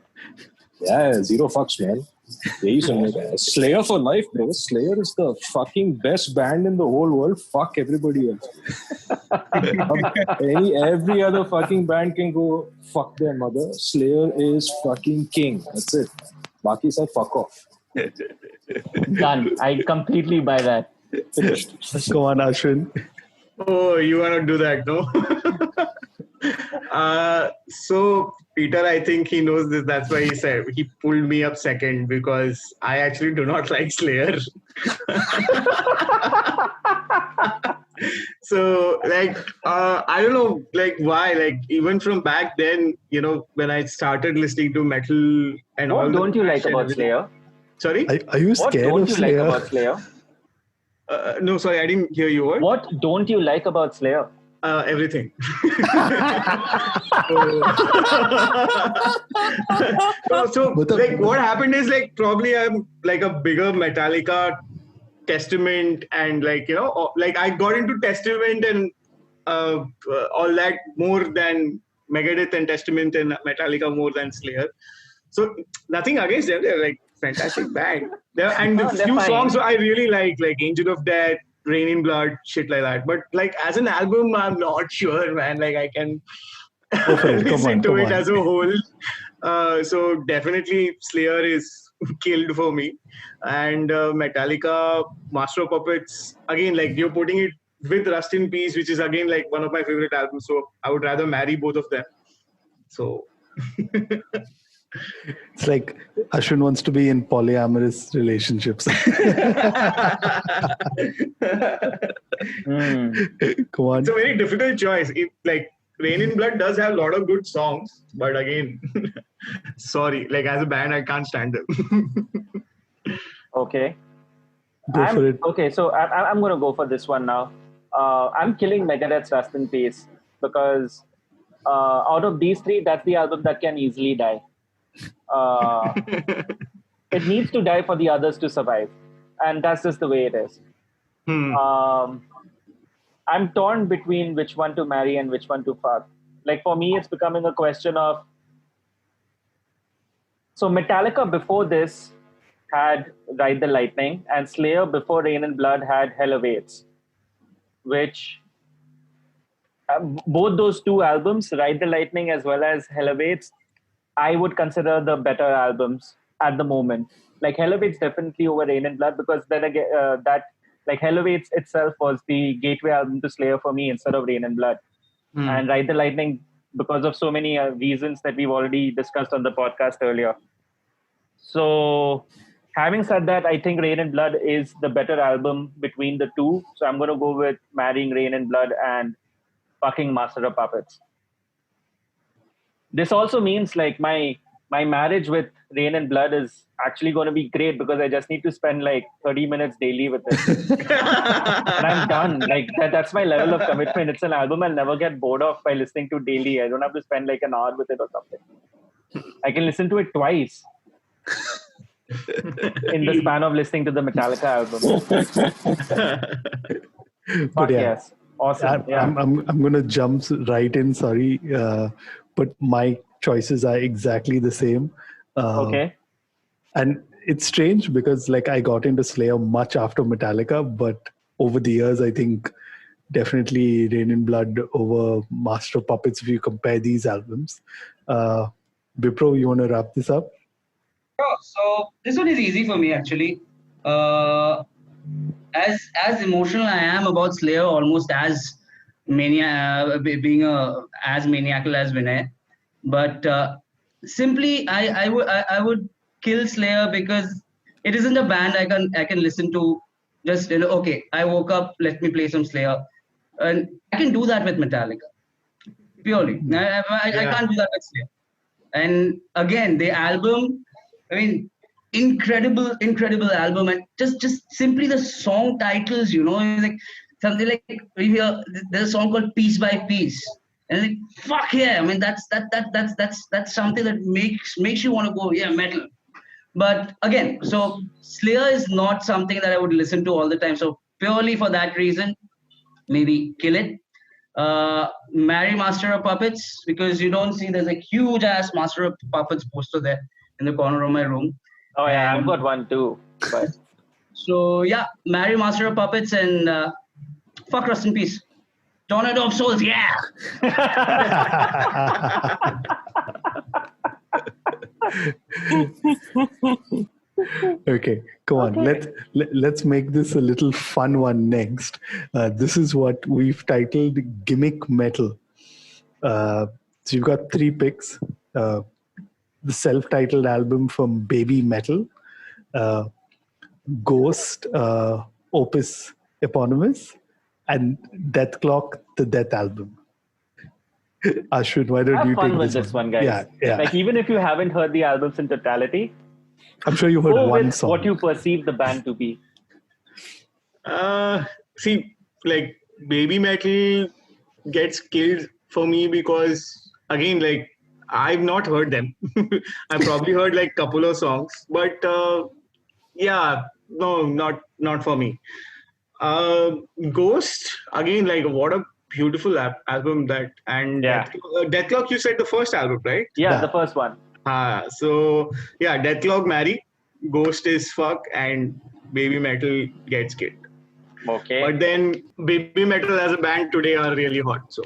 Yeah, 0 fucks, man. Slayer for life, bro. Slayer is the fucking best band in the whole world. Fuck everybody else. Every other fucking band can go fuck their mother. Slayer is fucking king. That's it. Baki said fuck off. Done. I completely buy that. Come on, Ashwin. Oh, you want to do that, no? So Peter, I think he knows this. That's why he pulled me up second, because I actually do not like Slayer. So I don't know why, even from back then, when I started listening to metal and all. What don't you like about everything. Slayer? Sorry? Are you scared of Slayer? What don't you like about Slayer? No, sorry, I didn't hear you. What don't you like about Slayer? Everything. So what happened is probably I'm a bigger Metallica Testament, and I got into Testament and all that more than Megadeth and Testament and Metallica more than Slayer. So nothing against them, they're fantastic band. And a few songs I really like Angel of Death, Rain in Blood, shit like that. But as an album, I'm not sure, man. I can listen to it as a whole. So definitely Slayer is killed for me. And Metallica, Master of Puppets, again, you're putting it with Rust in Peace, which is again one of my favorite albums. So I would rather marry both of them. So it's like Ashwin wants to be in polyamorous relationships. Come on. It's a very difficult choice. Rain in Blood does have a lot of good songs, but again, sorry, as a band, I can't stand them. Okay. Go for it. Okay, so I'm going to go for this one now. I'm killing Megadeth's Rust in Peace because out of these 3, that's the album that can easily die. It needs to die for the others to survive, and that's just the way it is. I'm torn between which one to marry and which one to fuck. Like for me, it's becoming a question of. So Metallica before this had Ride the Lightning, and Slayer before Rain and Blood had Hell Awaits, which both those two albums, Ride the Lightning as well as Hell Awaits, I would consider the better albums at the moment. Like Hell Awaits definitely over Rain and Blood, because then again, like Hell Awaits itself was the gateway album to Slayer for me instead of Rain and Blood. And Ride the Lightning, because of so many reasons that we've already discussed on the podcast earlier. So having said that, I think Rain and Blood is the better album between the two. So I'm going to go with marrying Rain and Blood and fucking Master of Puppets. This also means like my marriage with Rain and Blood is actually going to be great, because I just need to spend like 30 minutes daily with it. And I'm done. Like that's my level of commitment. It's an album I'll never get bored of by listening to daily. I don't have to spend like an hour with it or something. I can listen to it twice in the span of listening to the Metallica album. But yeah, yes. Awesome. I'm going to jump right in. Sorry. But my choices are exactly the same. Okay. And it's strange because like I got into Slayer much after Metallica, but over the years, I think definitely Rain and Blood over Master of Puppets if you compare these albums. Bipro, you want to wrap this up? Sure. So this one is easy for me actually. As emotional I am about Slayer, almost as being as maniacal as Vinay, but simply I would kill Slayer because it isn't a band I can listen to just okay, I woke up, let me play some Slayer, and I can do that with Metallica purely. I can't do that with Slayer. And again, the album, I mean, incredible album, and just simply the song titles, like something like we hear there's a song called Piece by Piece, and like fuck yeah, I mean that's something that makes you want to go metal. But again, so Slayer is not something that I would listen to all the time. So purely for that reason, maybe kill it. Marry Master of Puppets, because you don't see there's a huge ass Master of Puppets poster there in the corner of my room. Oh yeah, I've got one too. But so yeah, marry Master of Puppets and fuck Rust in Peace. Tornado of Souls, yeah. Okay, come on. Let's make this a little fun one next. This is what we've titled Gimmick Metal. So you've got 3 picks. The self-titled album from Baby Metal, Ghost, Opus Eponymous, and Death Clock, the Death Album. Ashwin, why don't have you fun take with this one, guys? Yeah. Like even if you haven't heard the albums in totality, I'm sure you heard go one with song. what you perceive the band to be. See, like Baby Metal gets killed for me because, again, like I've not heard them. I've probably heard like a couple of songs, but yeah, no, not for me. Ghost, again, like what a beautiful album that, and Deathlock, you said the first album, right? Yeah, the first one. So yeah, Deathlock marry, Ghost is fuck, and Baby Metal gets killed. Okay. But then Baby Metal as a band today are really hot. So.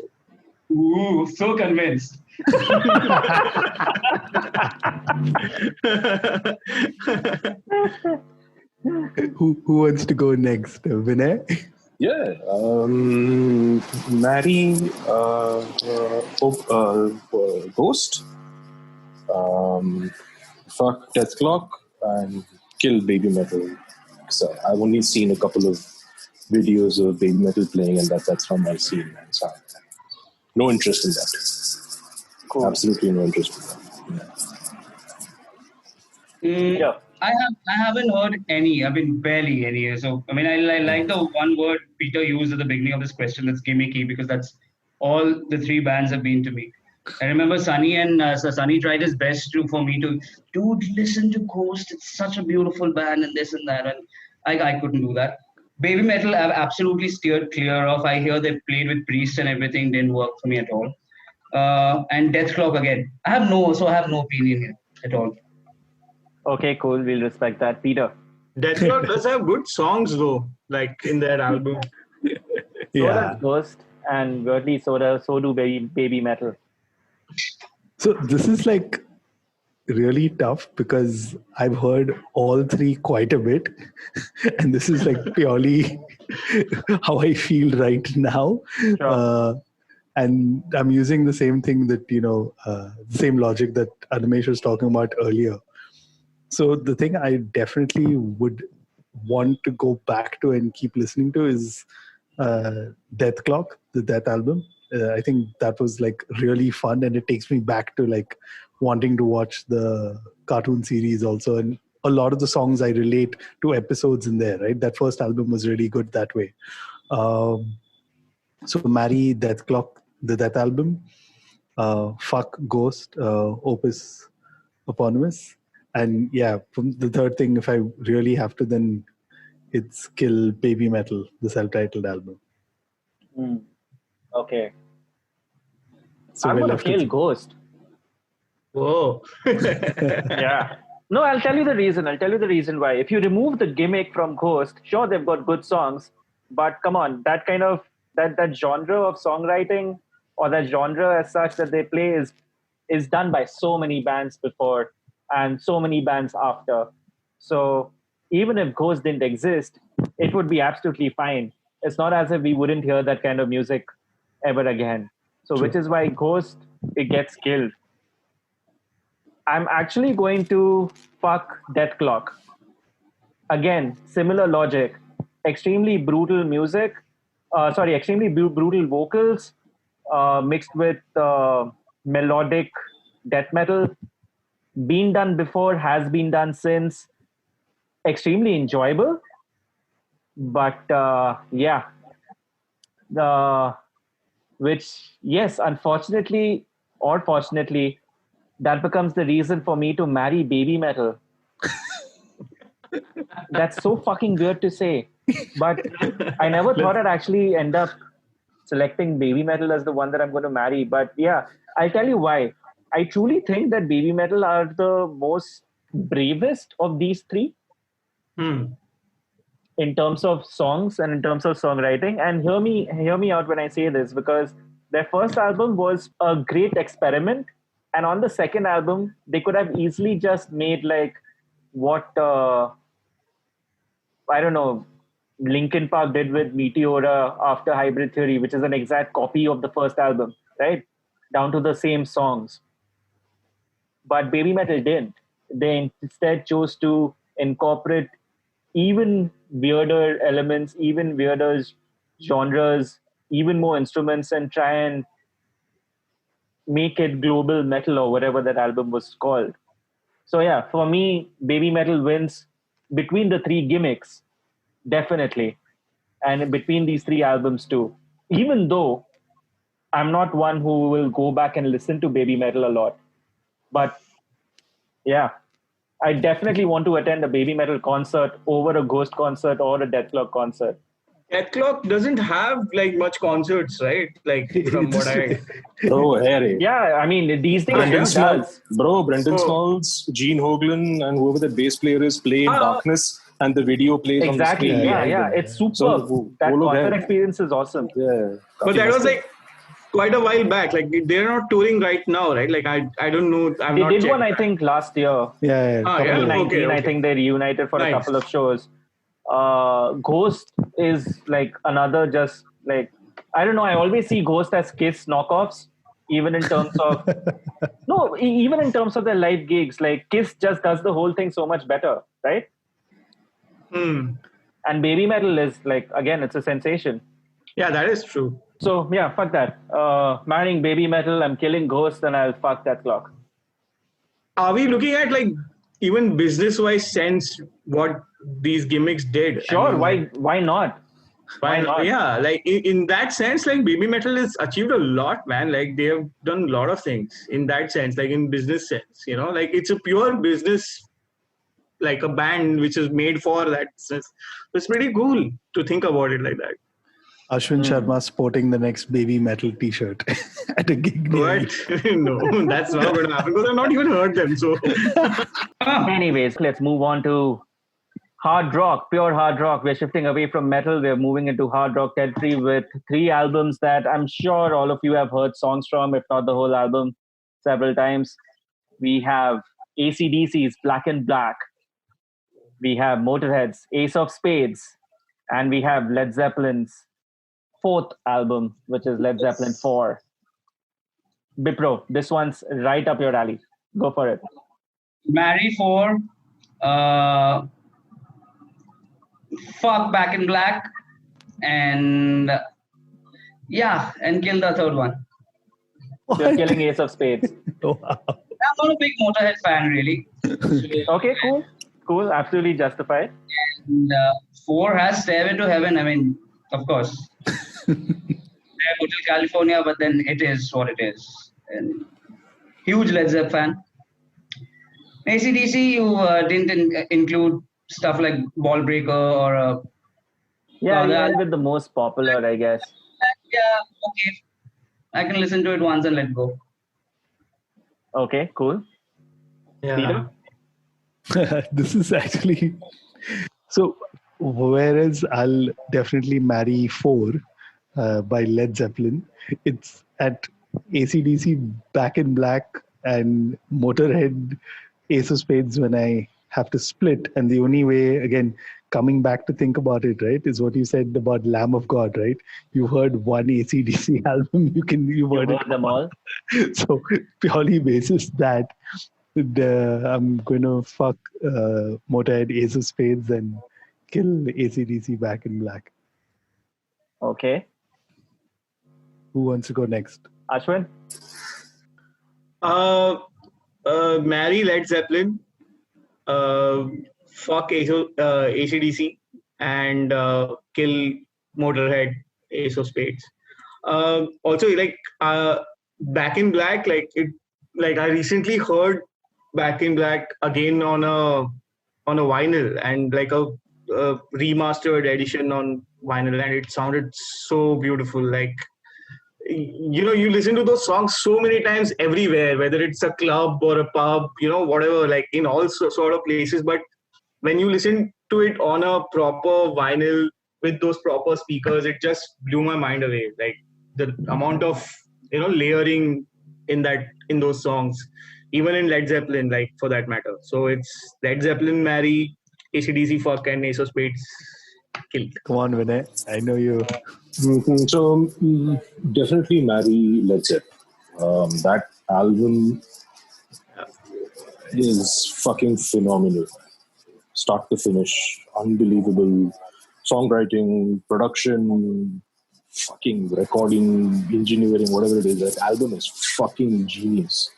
Ooh, so convinced. Who wants to go next? Vinay? Yeah. Marry Ghost. Fuck Death Clock and kill Baby Metal. So I've only seen a couple of videos of Baby Metal playing, and that's from my scene. So no interest in that. Cool. Absolutely no interest in that. I haven't heard any. I mean, barely any. So I mean, I like the one word Peter used at the beginning of this question. That's gimmicky, because that's all the 3 bands have been to me. I remember Sunny Sunny tried his best for me to, dude, listen to Ghost. It's such a beautiful band and this and that. And I couldn't do that. Baby metal, I've absolutely steered clear of. I hear they played with Priest and everything, didn't work for me at all. And Death Clock again. I have no opinion here at all. Okay, cool. We'll respect that. Peter. Deathlock does have good songs though, like in that album. So does Ghost, and weirdly so do baby metal. So this is like really tough because I've heard all three quite a bit, and this is like purely how I feel right now. Sure. And I'm using the same thing that, same logic that Animesh was talking about earlier. So the thing I definitely would want to go back to and keep listening to is Death Clock, the Death album. I think that was like really fun, and it takes me back to like wanting to watch the cartoon series also. And a lot of the songs I relate to episodes in there, right? That first album was really good that way. So marry Death Clock, the Death album, fuck Ghost, Opus Eponymous. And yeah, from the third thing, if I really have to, then it's kill Baby Metal, the self-titled album. Okay. So I'm going to kill Ghost. Whoa. Yeah. No, I'll tell you the reason. Why. If you remove the gimmick from Ghost, sure, they've got good songs, but come on, that kind of, that genre of songwriting, or that genre as such that they play is done by so many bands before and so many bands after. So even if Ghost didn't exist, it would be absolutely fine. It's not as if we wouldn't hear that kind of music ever again. So Which is why Ghost, it gets killed. I'm actually going to fuck Death Clock. Again, similar logic. Extremely brutal music. Extremely brutal vocals mixed with melodic death metal. Been done before, has been done since. Extremely enjoyable. But which, yes, unfortunately or fortunately, that becomes the reason for me to marry baby metal. That's so fucking weird to say. But I never thought I'd actually end up selecting baby metal as the one that I'm going to marry. But yeah, I'll tell you why. I truly think that baby metal are the most bravest of these three in terms of songs and in terms of songwriting. And hear me out when I say this, because their first album was a great experiment. And on the second album, they could have easily just made like what, Linkin Park did with Meteora after Hybrid Theory, which is an exact copy of the first album, right? Down to the same songs. But baby metal didn't. They instead chose to incorporate even weirder elements, even weirder genres, even more instruments, and try and make it global metal or whatever that album was called. So yeah, for me, baby metal wins between the three gimmicks, definitely. And between these three albums too. Even though I'm not one who will go back and listen to baby metal a lot. But yeah, I definitely want to attend a baby metal concert over a Ghost concert or a Death Clock concert. Death Clock doesn't have like much concerts, right? Like from what I... Bro, Harry. Yeah, I mean, these things Brendan it does. Brendan Smalls, Gene Hoglan, and whoever the bass player is play in darkness, and the video plays on the screen. Exactly, yeah. It's super. So, that concert experience is awesome. Yeah. But that was like quite a while back. Like they're not touring right now, right? Like I don't know. They did one, I think, last year. Yeah. 2019, okay. I think they reunited for a couple of shows. Ghost is like another just like, I don't know, I always see Ghost as Kiss knockoffs, even in terms of even in terms of their live gigs. Like Kiss just does the whole thing so much better, right? And baby metal is like, again, it's a sensation. Yeah, that is true. So yeah, fuck that. Marrying baby metal, I'm killing Ghost, and I'll fuck Death Clock. Are we looking at like even business-wise sense what these gimmicks did? Sure, I mean, why not? Why not? Yeah, like in that sense, like baby metal has achieved a lot, man. Like they have done a lot of things in that sense, like in business sense, like it's a pure business like a band which is made for that. So it's pretty cool to think about it like that. Ashwin Sharma sporting the next baby metal T-shirt at a gig. What? No, that's not going to happen because I've not even heard them. So, Anyways, let's move on to hard rock, pure hard rock. We're shifting away from metal. We're moving into hard rock territory with 3 albums that I'm sure all of you have heard songs from, if not the whole album, several times. We have AC/DC's Black and Black. We have Motorhead's Ace of Spades. And we have Led Zeppelin's 4th album, which is Led Zeppelin 4. Bipro, this one's right up your alley. Go for it. Marry 4. Fuck Back in Black. And yeah, and kill the 3rd one. You're killing Ace of Spades. Oh, wow. I'm not a big Motorhead fan, really. Okay, cool. Cool, absolutely justified. And 4 has Stairway to Heaven. I mean, of course. Hotel California, but then it is what it is. And huge Led Zepp fan. AC/DC, you didn't include stuff like Ball Breaker or... Yeah, you went with the most popular, I guess. Yeah, okay. I can listen to it once and let go. Okay, cool. yeah. This is actually... So, whereas I'll definitely marry 4 by Led Zeppelin, it's at AC/DC, Back in Black, and Motorhead, Ace of Spades when I have to split. And the only way, again, coming back to think about it, right, is what you said about Lamb of God, right? You heard one AC/DC album, you've heard them all. So purely basis that I'm going to fuck Motorhead, Ace of Spades, and kill AC/DC, Back in Black. Okay. Who wants to go next? Ashwin? Marry Led Zeppelin, fuck AC/DC, and kill Motorhead, Ace of Spades. Also, like Back in Black, like I recently heard Back in Black again on a vinyl, and like a remastered edition on vinyl, and it sounded so beautiful. Like, you know, you listen to those songs so many times everywhere, whether it's a club or a pub, you know, whatever, like in all sort of places. But when you listen to it on a proper vinyl with those proper speakers, it just blew my mind away. Like the amount of, you know, layering in those songs, even in Led Zeppelin, like for that matter. So it's Led Zeppelin, marry, AC/DC, fuck, and Ace of Spades, killed. Come on, Vinay. I know you. So definitely marry Led Zeppelin. That album is fucking phenomenal. Start to finish, unbelievable songwriting, production, fucking recording, engineering, whatever it is. That album is fucking genius.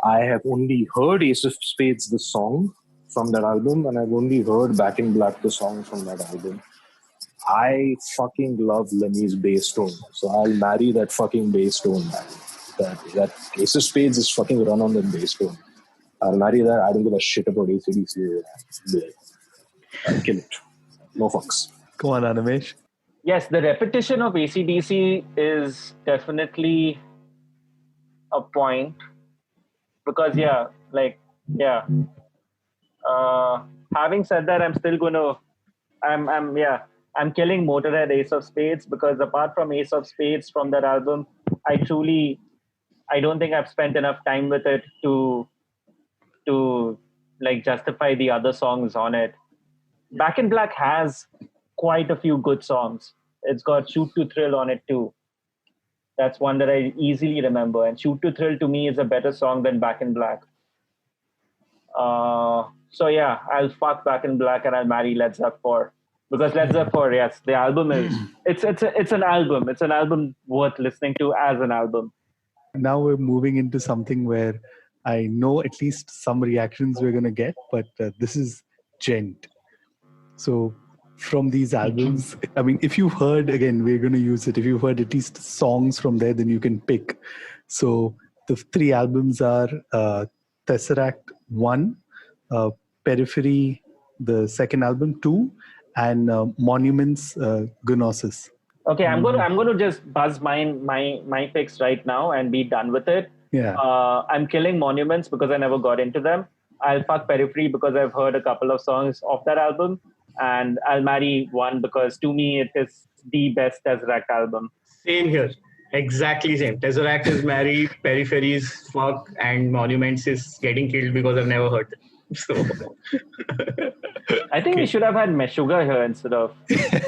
I have only heard Ace of Spades, the song from that album, and I've only heard Back in Black, the song from that album. I fucking love Lemmy's bass tone, so I'll marry that fucking bass tone, man. That Ace of Spades is fucking run on that bass tone. I'll marry that. I don't give a shit about AC/DC. I'll kill it. No fucks. Come on, Animesh. Yes, the repetition of AC/DC is definitely a point. Because, having said that, I'm still going to... I'm killing Motorhead, Ace of Spades, because apart from Ace of Spades from that album, I don't think I've spent enough time with it to like justify the other songs on it. Back in Black has quite a few good songs. It's got Shoot to Thrill on it too. That's one that I easily remember. And Shoot to Thrill to me is a better song than Back in Black. So yeah, I'll fuck Back in Black and I'll marry Led Zepp 4. Because Led Zepp 4, yes, the album is... It's an album. It's an album worth listening to as an album. Now we're moving into something where I know at least some reactions we're going to get, but this is gent. So from these albums, I mean, if you've heard, again, we're going to use it. If you've heard at least songs from there, then you can pick. So the 3 albums are Tesseract 1, Periphery, the second album, 2, and Monuments, Gnosis. Okay, I'm going to just buzz my picks right now and be done with it. Yeah. I'm killing Monuments because I never got into them. I'll fuck Periphery because I've heard a couple of songs of that album, and I'll marry 1 because to me it is the best Tesseract album. Same here. Exactly same. Tesseract is married, Periphery is fuck, and Monuments is getting killed because I've never heard it. So I think we should have had Meshuggah here instead of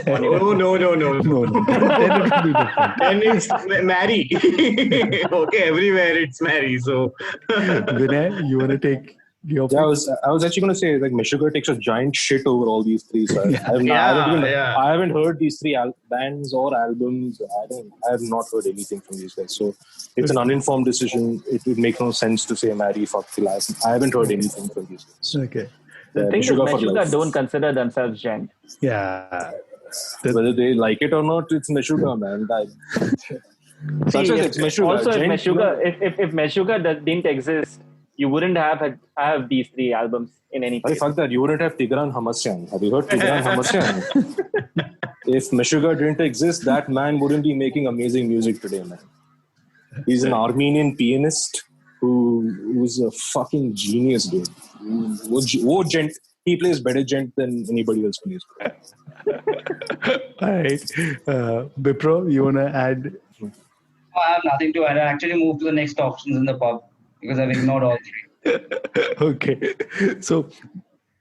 Monuments. Oh, no. No. Then it will be different. Then it's Mary. Okay, everywhere it's Mary. So Vinay, you want to take your Yeah, I was actually going to say, like, Meshuggah takes a giant shit over all these 3. So I haven't heard these 3 bands or albums. I have not heard anything from these guys. So it's an uninformed decision. It would make no sense to say marry, fuck, kill. I haven't heard anything from these guys. Okay. The thing is, Meshuggah don't consider themselves gent. Yeah. Whether they like it or not, it's Meshuggah, man. It's Meshuggah. Also, if Meshuggah didn't exist, you wouldn't have these 3 albums in any case. Fuck that. You wouldn't have Tigran Hamasyan. Have you heard Tigran Hamasyan? If Meshuggah didn't exist, that man wouldn't be making amazing music today, man. He's an Armenian pianist who's a fucking genius, dude. Gent. He plays better gent than anybody else plays. All right. Bipro, you want to add? I have nothing to add. I actually moved to the next options in the pub because I've ignored all 3. Okay. So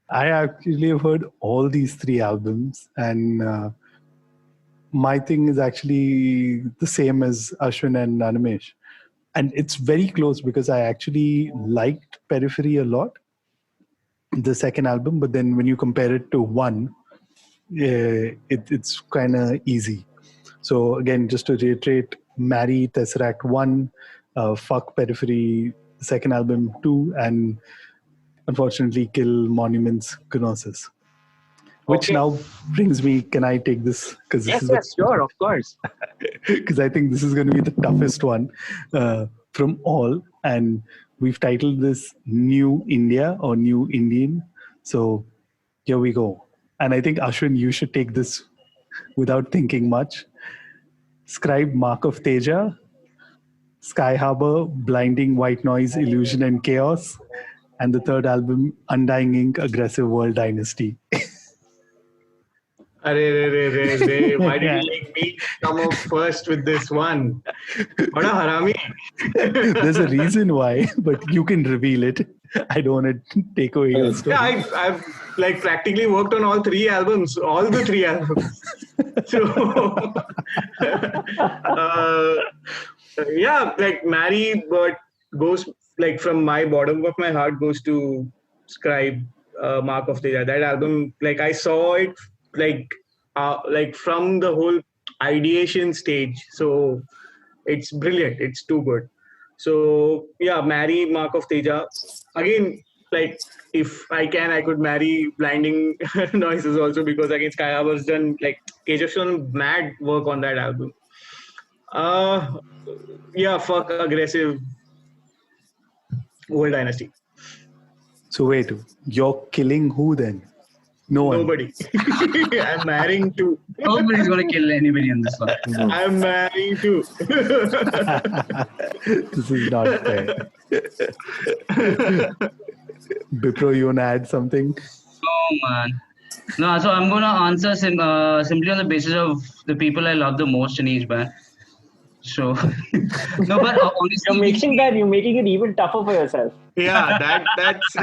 I actually have heard all these 3 albums, and my thing is actually the same as Ashwin and Animesh. And it's very close because I actually liked Periphery a lot, the second album, but then when you compare it to 1, it's kind of easy. So again, just to reiterate, marry Tesseract 1, fuck Periphery, the second album 2, and unfortunately kill Monuments, Gnosis. Which now brings me, can I take this? Yes, sure, of course. Because I think this is going to be the toughest one from all. And we've titled this New India or New Indian. So here we go. And I think, Ashwin, you should take this without thinking much. Scribe, Mark of Teja, Sky Harbor, Blinding White Noise, Illusion and Chaos, and the third album, Undying Ink, Aggressive World Dynasty. Why did you make me come up first with this one? What a harami. There's a reason why, but you can reveal it. I don't want to take away your story. Yeah, I've like practically worked on all the 3 albums. So, yeah, like marry, but goes like from my bottom of my heart goes to Scribe, Mark of Teja. That album, like I saw it like from the whole ideation stage. So it's brilliant. It's too good. So yeah, marry Mark of Teja. Again, like if I can, I could marry Blinding Noises also, because again, Sky Harbor's done like KJF's done mad work on that album. Yeah, fuck Aggressive World Dynasty. So wait, you're killing who then? No one. Nobody. I'm marrying 2. Nobody's going to kill anybody in this one. I'm marrying 2. This is not fair. Bipro, you want to add something? Oh, man. No, so I'm going to answer simply on the basis of the people I love the most in each band. So, no, but honestly, you're making it even tougher for yourself. Yeah, that's...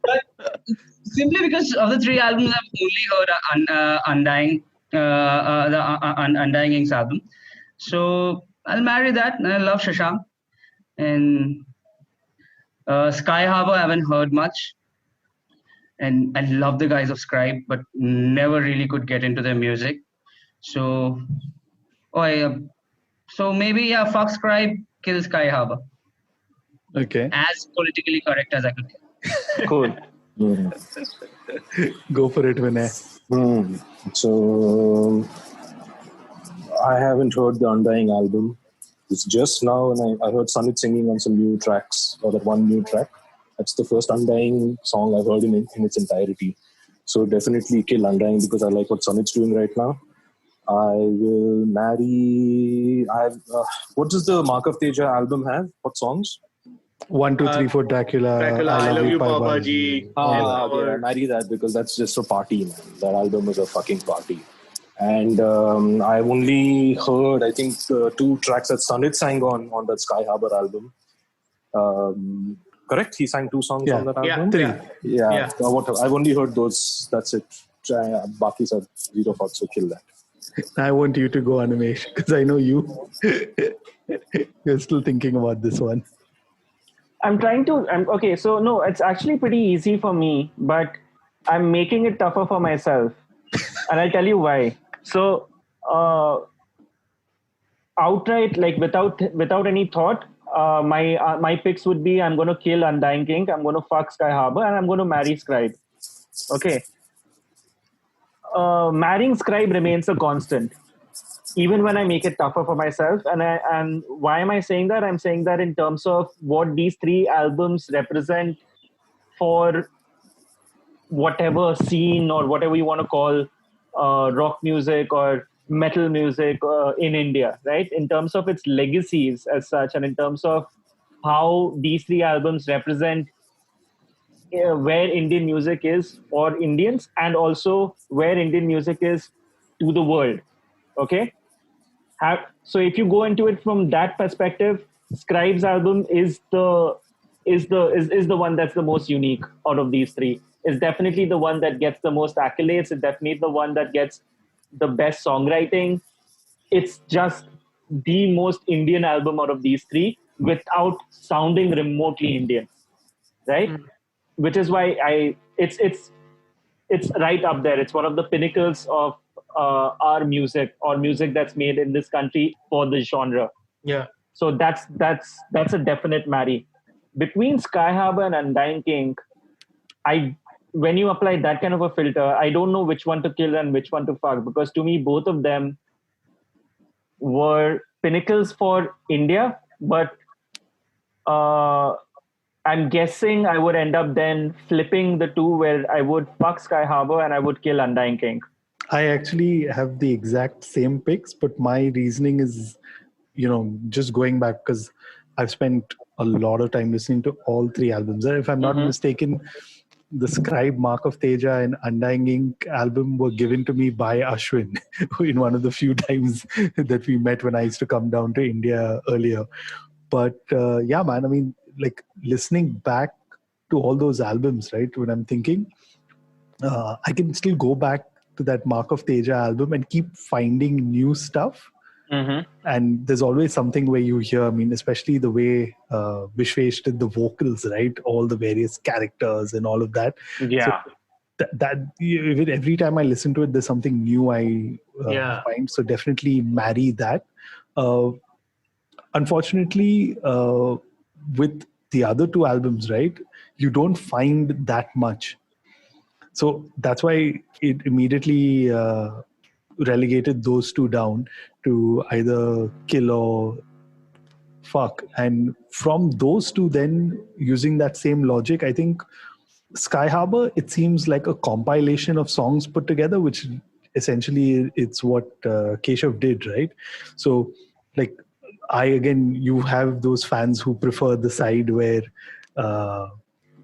But simply because of the 3 albums, I've only heard Undying, the Undying Inks album. So I'll marry that. And I love Shashank. And Sky Harbor, I haven't heard much. And I love the guys of Scribe, but never really could get into their music. So, so maybe fuck Scribe, kill Sky Harbor. Okay. As politically correct as I could get. Cool. Go for it, Vinay. So, I haven't heard the Undying album. It's just now, and I heard Sanit singing on some new tracks, or that one new track. That's the first Undying song I've heard in its entirety. So definitely kill Undying because I like what Sunit's doing right now. I will marry. What does the Mark of Teja album have? What songs? 1, 2, 3, 4, Dracula, I love you, Papa Ji. Ji. Okay, I marry that because that's just a party, man. That album is a fucking party. And I've only heard, I think, 2 tracks that Sunit sang on that Sky Harbor album. Correct? He sang 2 songs on that album? 3. Yeah. I've only heard those. That's it. Baki said zero fucks, so kill that. I want you to go, Animesh, because I know you're still thinking about this one. Okay, so no, it's actually pretty easy for me, but I'm making it tougher for myself. And I'll tell you why. So, outright, like without any thought, my picks would be I'm going to kill Undying King, I'm going to fuck Sky Harbor, and I'm going to marry Scribe. Okay. Marrying Scribe remains a constant, even when I make it tougher for myself. And why am I saying that? I'm saying that in terms of what these 3 albums represent for whatever scene or whatever you want to call rock music or metal music in India, right? In terms of its legacies as such, and in terms of how these 3 albums represent where Indian music is for Indians, and also where Indian music is to the world. Okay. So if you go into it from that perspective, Scribe's album is the one that's the most unique out of these 3. It's definitely the one that gets the most accolades. It's definitely the one that gets the best songwriting. It's just the most Indian album out of these 3 without sounding remotely Indian, right? Which is why it's right up there. It's one of the pinnacles of our music, or music that's made in this country for the genre. Yeah. So that's a definite marry. Between Sky Harbor and Undying King, when you apply that kind of a filter, I don't know which one to kill and which one to fuck, because to me, both of them were pinnacles for India, but I'm guessing I would end up then flipping the 2, where I would fuck Sky Harbor and I would kill Undying King. I actually have the exact same picks, but my reasoning is, just going back, because I've spent a lot of time listening to all 3 albums. And if I'm not mistaken, the Scribe, Mark of Teja, and Undying Ink album were given to me by Ashwin in one of the few times that we met when I used to come down to India earlier. But yeah, man, I mean, like listening back to all those albums, right? When I'm thinking, I can still go back to that Mark of Teja album and keep finding new stuff. And there's always something where you hear, I mean, especially the way Vishwesh did the vocals, right? All the various characters and all of that. Yeah. So every time I listen to it, there's something new I find. So definitely marry that. Unfortunately, with the other 2 albums, right, you don't find that much. So that's why it immediately relegated those 2 down to either kill or fuck. And from those 2, then using that same logic, I think Sky Harbor, it seems like a compilation of songs put together, which essentially it's what Keshav did, right? So like, you have those fans who prefer the side where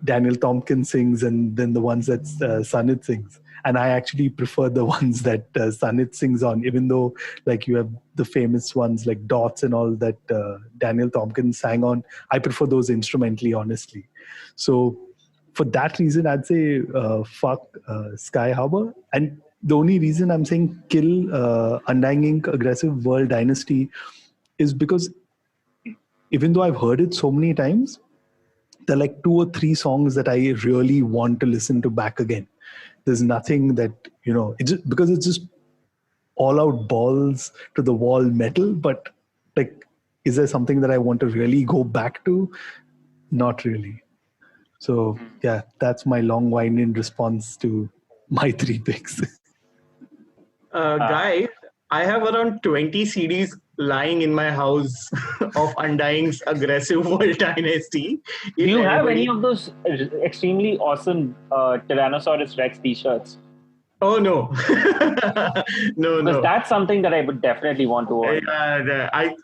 Daniel Tompkins sings and then the ones that Sanit sings. And I actually prefer the ones that Sanit sings on, even though like you have the famous ones like Dots and all that Daniel Tompkins sang on. I prefer those instrumentally, honestly. So for that reason, I'd say fuck Sky Harbor. And the only reason I'm saying kill Undying Ink, Aggressive World Dynasty is because even though I've heard it so many times, there are like 2 or 3 songs that I really want to listen to back again. There's nothing that, because it's just all out balls to the wall metal, but like, is there something that I want to really go back to? Not really. So yeah, that's my long-winded response to my 3 picks. Guys, I have around 20 CDs lying in my house of Undying's aggressive world dynasty. Do you have any of those extremely awesome Tyrannosaurus Rex t-shirts? Oh no, no. Because that's something that I would definitely want to own.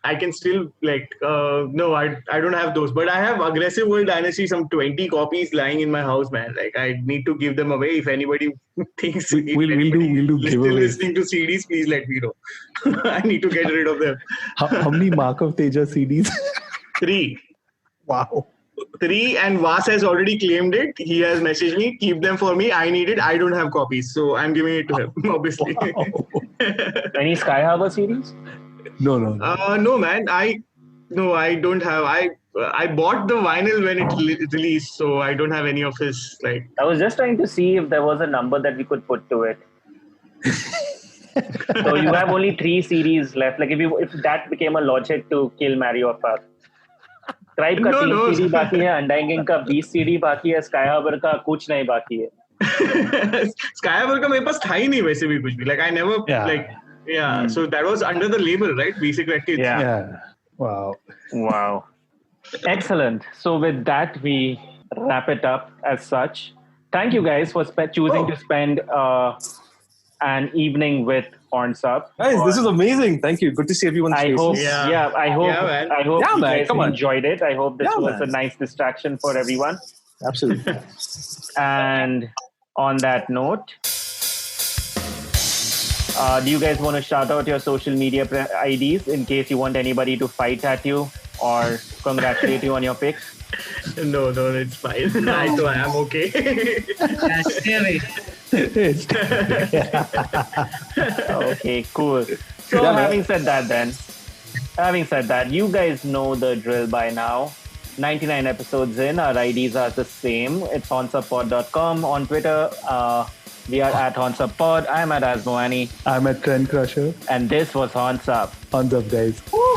I can still no, I don't have those, but I have Aggressive World Dynasty, some 20 copies lying in my house, man. Like I need to give them away. If anybody thinks we'll do giveaways. Listening to CDs, please let me know. I need to get rid of them. How many Mark of Teja CDs? 3. Wow. 3, and Vas has already claimed it. He has messaged me, keep them for me. I need it. I don't have copies, so I'm giving it to him, obviously. Wow. Any Sky Harbor CDs? No. No, man. I don't have. I bought the vinyl when it released, so I don't have any of his. Like, I was just trying to see if there was a number that we could put to it. So you have only 3 CDs left. Like if that became a logic to kill, marry or fuck. Tribe का 3 CD बाकी है, undying का 20 CD बाकी है, sky harbour का कुछ नहीं बाकी है. स्काई हार्बर का मेरे पास था ही नहीं वैसे भी कुछ भी. Like I never so that was under the label, right? Basic Records. Yeah. Wow. Excellent. So with that we wrap it up as such. Thank you guys for choosing to spend an evening with Horns Up. Guys, this is amazing. Thank you. Good to see everyone's faces. I hope you guys enjoyed it. I hope this was a nice distraction for everyone. Absolutely. And on that note, do you guys want to shout out your social media IDs in case you want anybody to fight at you or congratulate you on your picks? No, it's fine. I'm okay. Stay away. Okay, cool. So having said that, you guys know the drill by now. 99 episodes in, our IDs are the same. It's hornsupod.com. On Twitter, we are at hornsupod. I'm at Asmoani. I'm at Trend Crusher. And this was Horns Up. Horns Up, guys. Woo!